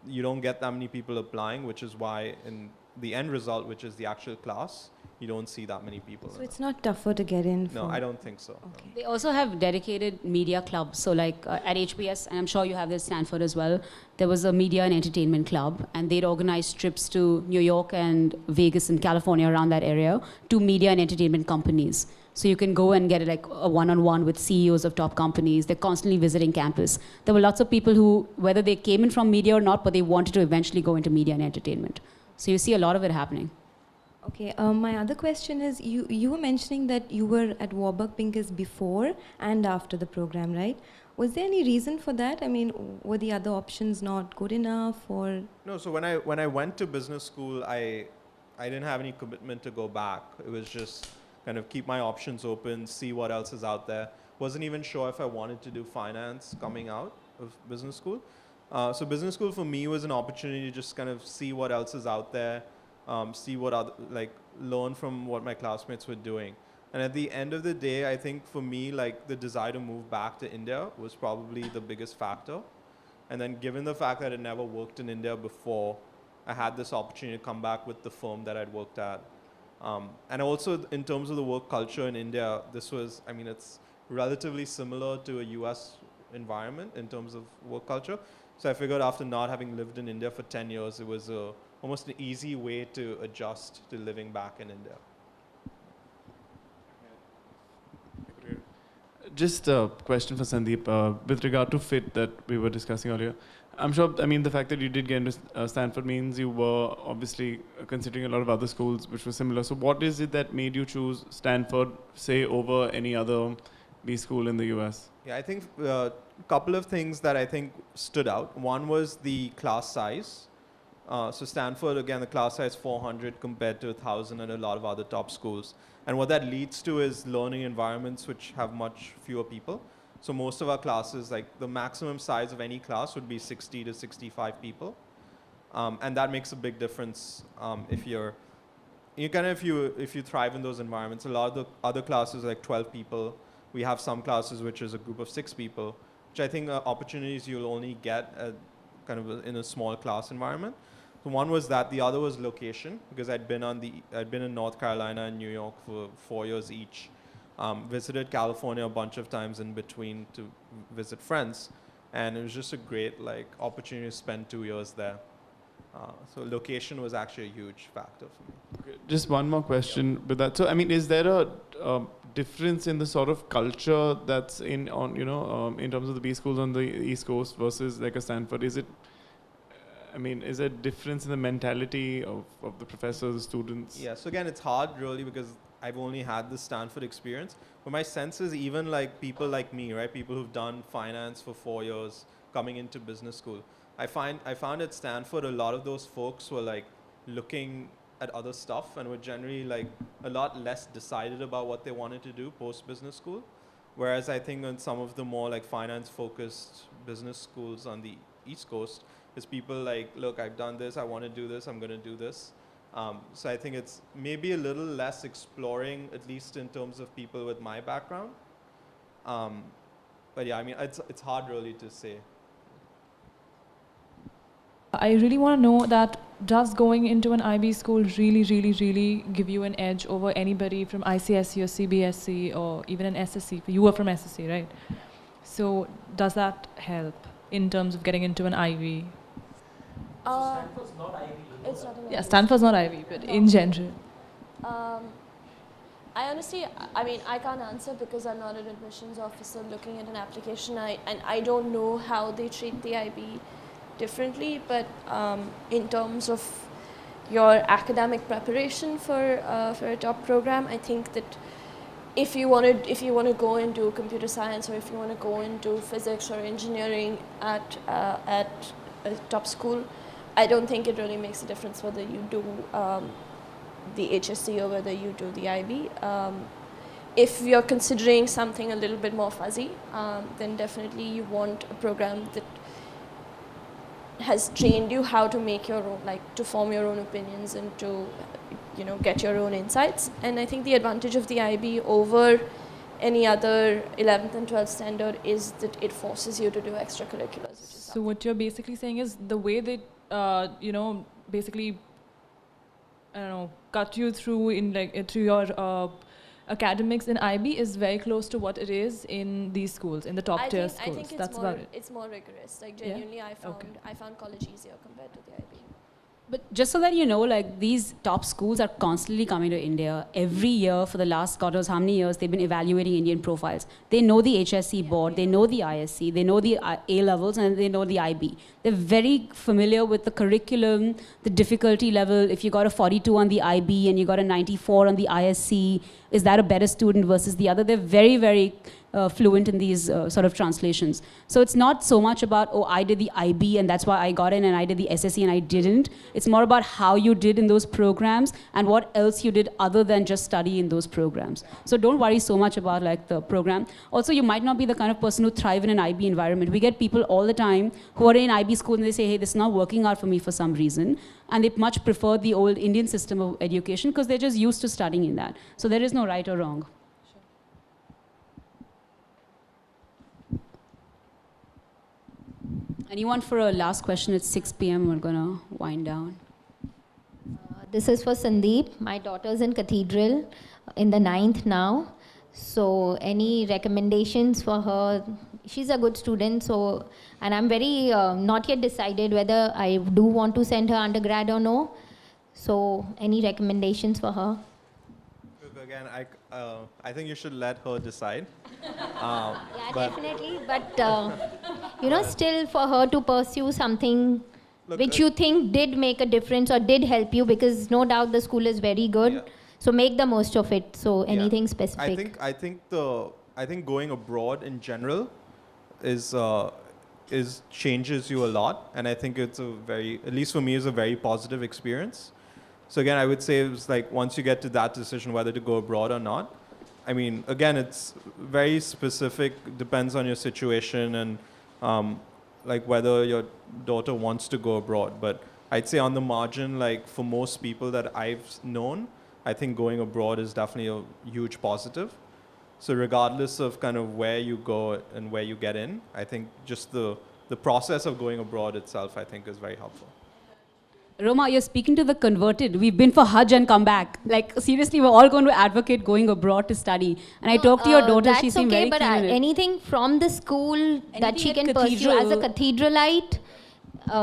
you don't get that many people applying, which is why in the end result, which is the actual class, you don't see that many people. So it's not tougher to get in? No, I don't think so. Okay. No. They also have dedicated media clubs. So like at HBS, and I'm sure you have this at Stanford as well, there was a media and entertainment club, and they'd organize trips to New York and Vegas and California, around that area, to media and entertainment companies. So you can go and get a one-on-one with CEOs of top companies. They're constantly visiting campus. There were lots of people who, whether they came in from media or not, but they wanted to eventually go into media and entertainment. So you see a lot of it happening. Okay, my other question is, you were mentioning that you were at Warburg Pincus before and after the program, right? Was there any reason for that? I mean, were the other options not good enough, or? No, so when I went to business school, I didn't have any commitment to go back. It was just kind of keep my options open, see what else is out there. Wasn't even sure if I wanted to do finance coming out of business school. So business school for me was an opportunity to just kind of see what else is out there, see what other, learn from what my classmates were doing. And at the end of the day, I think for me, the desire to move back to India was probably the biggest factor. And then given the fact that I never worked in India before, I had this opportunity to come back with the firm that I'd worked at. And also in terms of the work culture in India, this was, it's relatively similar to a US environment in terms of work culture. So I figured after not having lived in India for 10 years, it was almost an easy way to adjust to living back in India. Just a question for Sandeep with regard to fit that we were discussing earlier. I'm sure, the fact that you did get into Stanford means you were obviously considering a lot of other schools which were similar. So what is it that made you choose Stanford, say, over any other B school in the US? Yeah, I think a couple of things that I think stood out. One was the class size. So Stanford, again, the class size 400 compared to 1,000 at a lot of other top schools. And what that leads to is learning environments which have much fewer people. So most of our classes, the maximum size of any class would be 60 to 65 people. And that makes a big difference if you thrive in those environments. A lot of the other classes are 12 people. We have some classes which is a group of 6 people, which I think are opportunities you'll only get in a small class environment. So one was that. The other was location, because I'd been in North Carolina and New York for 4 years each. Visited California a bunch of times in between to visit friends, and it was just a great opportunity to spend 2 years there. So location was actually a huge factor for me. Okay, just one more question with that. So, I mean, is there a difference in the sort of culture that's in terms of the B schools on the East Coast versus like a Stanford? Is it, I mean, is there a difference in the mentality of the professors, the students? Yeah, so again, it's hard really because I've only had the Stanford experience. But my sense is even like people like me, right? People who've done finance for 4 years coming into business school. I found at Stanford a lot of those folks were like looking at other stuff and were generally like a lot less decided about what they wanted to do post business school. Whereas I think on some of the more like finance focused business schools on the East Coast, is people like, look, I've done this, I want to do this, I'm going to do this. So I think it's maybe a little less exploring, at least in terms of people with my background. But yeah, I mean, it's hard really to say. I really want to know that does going into an IB school really give you an edge over anybody from ICSE or CBSE or even an SSC? You were from SSC, right? So does that help in terms of getting into an IB? Stanford's not IB. It's not an IB. Yeah, Stanford's not IB, but in general. I honestly, I mean, I can't answer because I'm not an admissions officer looking at an application. And I don't know how they treat the IB differently, but in terms of your academic preparation for a top program, I think that if you want to go into computer science or if you want to go into physics or engineering at a top school, I don't think it really makes a difference whether you do the HSC or whether you do the IB. If you're considering something a little bit more fuzzy, then definitely you want a program that has trained you how to make your own, like to form your own opinions and to, get your own insights. And I think the advantage of the IB over any other 11th and 12th standard is that it forces you to do extracurriculars. So what you're basically saying is the way they, basically, I don't know, cut you through in through your academics in IB is very close to what it is in these schools, in the top tier schools. I think That's about it. It's more rigorous. Like genuinely, yeah? I found college easier compared to the IB. But just so that you know, like these top schools are constantly coming to India. Every year for the last God knows how many years, they've been evaluating Indian profiles. They know the HSC board, they know the ISC, they know the A levels, and they know the IB. They're very familiar with the curriculum, the difficulty level. If you got a 42 on the IB and you got a 94 on the ISC, is that a better student versus the other? They're very fluent in these sort of translations. So it's not so much about, oh, I did the IB and that's why I got in, and I did the SSC and I didn't. It's more about how you did in those programs and what else you did other than just study in those programs. So don't worry so much about like the program. Also, you might not be the kind of person who thrive in an IB environment. We get people all the time who are in IB school and they say, hey, this is not working out for me for some reason. And they much prefer the old Indian system of education because they're just used to studying in that. So there is no right or wrong. Anyone for a last question? It's 6 p.m. We're going to wind down. This is for Sandeep. My daughter's in Cathedral in the 9th now. So any recommendations for her? She's a good student, and I'm very not yet decided whether I do want to send her undergrad or no. So any recommendations for her? Again, I think you should let her decide. Yeah, definitely. But, still for her to pursue something which you think did make a difference or did help you, because no doubt the school is very good. Yeah. So make the most of it. So anything specific? I think going abroad in general is changes you a lot, and I think it's at least for me, is a very positive experience. So again, I would say it's like once you get to that decision whether to go abroad or not, I mean, again, it's very specific, depends on your situation and like whether your daughter wants to go abroad. But I'd say on the margin, like for most people that I've known, I think going abroad is definitely a huge positive. So regardless of kind of where you go and where you get in, I think just the process of going abroad itself, I think, is very helpful. Roma, you're speaking to the converted. We've been for Hajj and come back. Like, seriously, we're all going to advocate going abroad to study. And I talked to your daughter, she seemed very keen. But anything from the school that she can pursue as a cathedralite,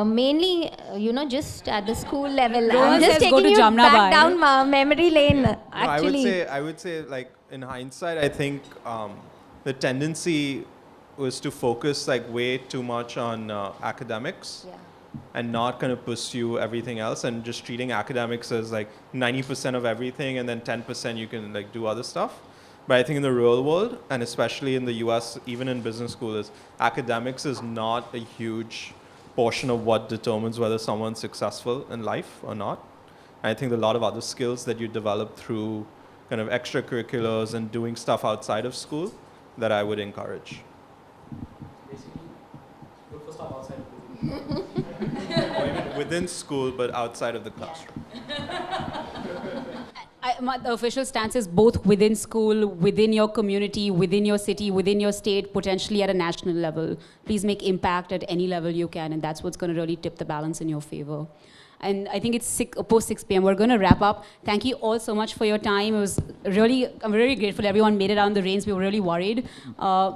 Mainly, just at the school level. Rohan I'm just says go taking to you Jamnabai. back down memory lane. No, Actually, I would say, like in hindsight, I think the tendency was to focus like way too much on academics, and not kind of pursue everything else, and just treating academics as like 90% of everything, and then 10% you can like do other stuff. But I think in the real world, and especially in the US, even in business schools, academics is not a huge portion of what determines whether someone's successful in life or not. I think a lot of other skills that you develop through kind of extracurriculars and doing stuff outside of school that I would encourage. Look for stuff outside Or even within school, but outside of the classroom. The official stance is both within school, within your community, within your city, within your state, potentially at a national level. Please make impact at any level you can, and that's what's going to really tip the balance in your favor. And I think it's post 6 p.m. We're going to wrap up. Thank you all so much for your time. It was really, I'm really grateful everyone made it out in the rains. We were really worried.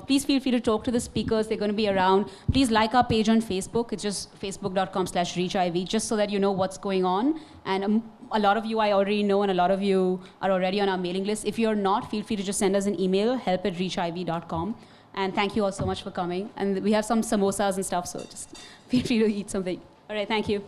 Please feel free to talk to the speakers. They're going to be around. Please like our page on Facebook. It's just facebook.com/reachiv, just so that you know what's going on. And a lot of you I already know, and a lot of you are already on our mailing list. If you're not, feel free to just send us an email, help@reachiv.com. And thank you all so much for coming. And we have some samosas and stuff, so just feel free to eat something. All right, thank you.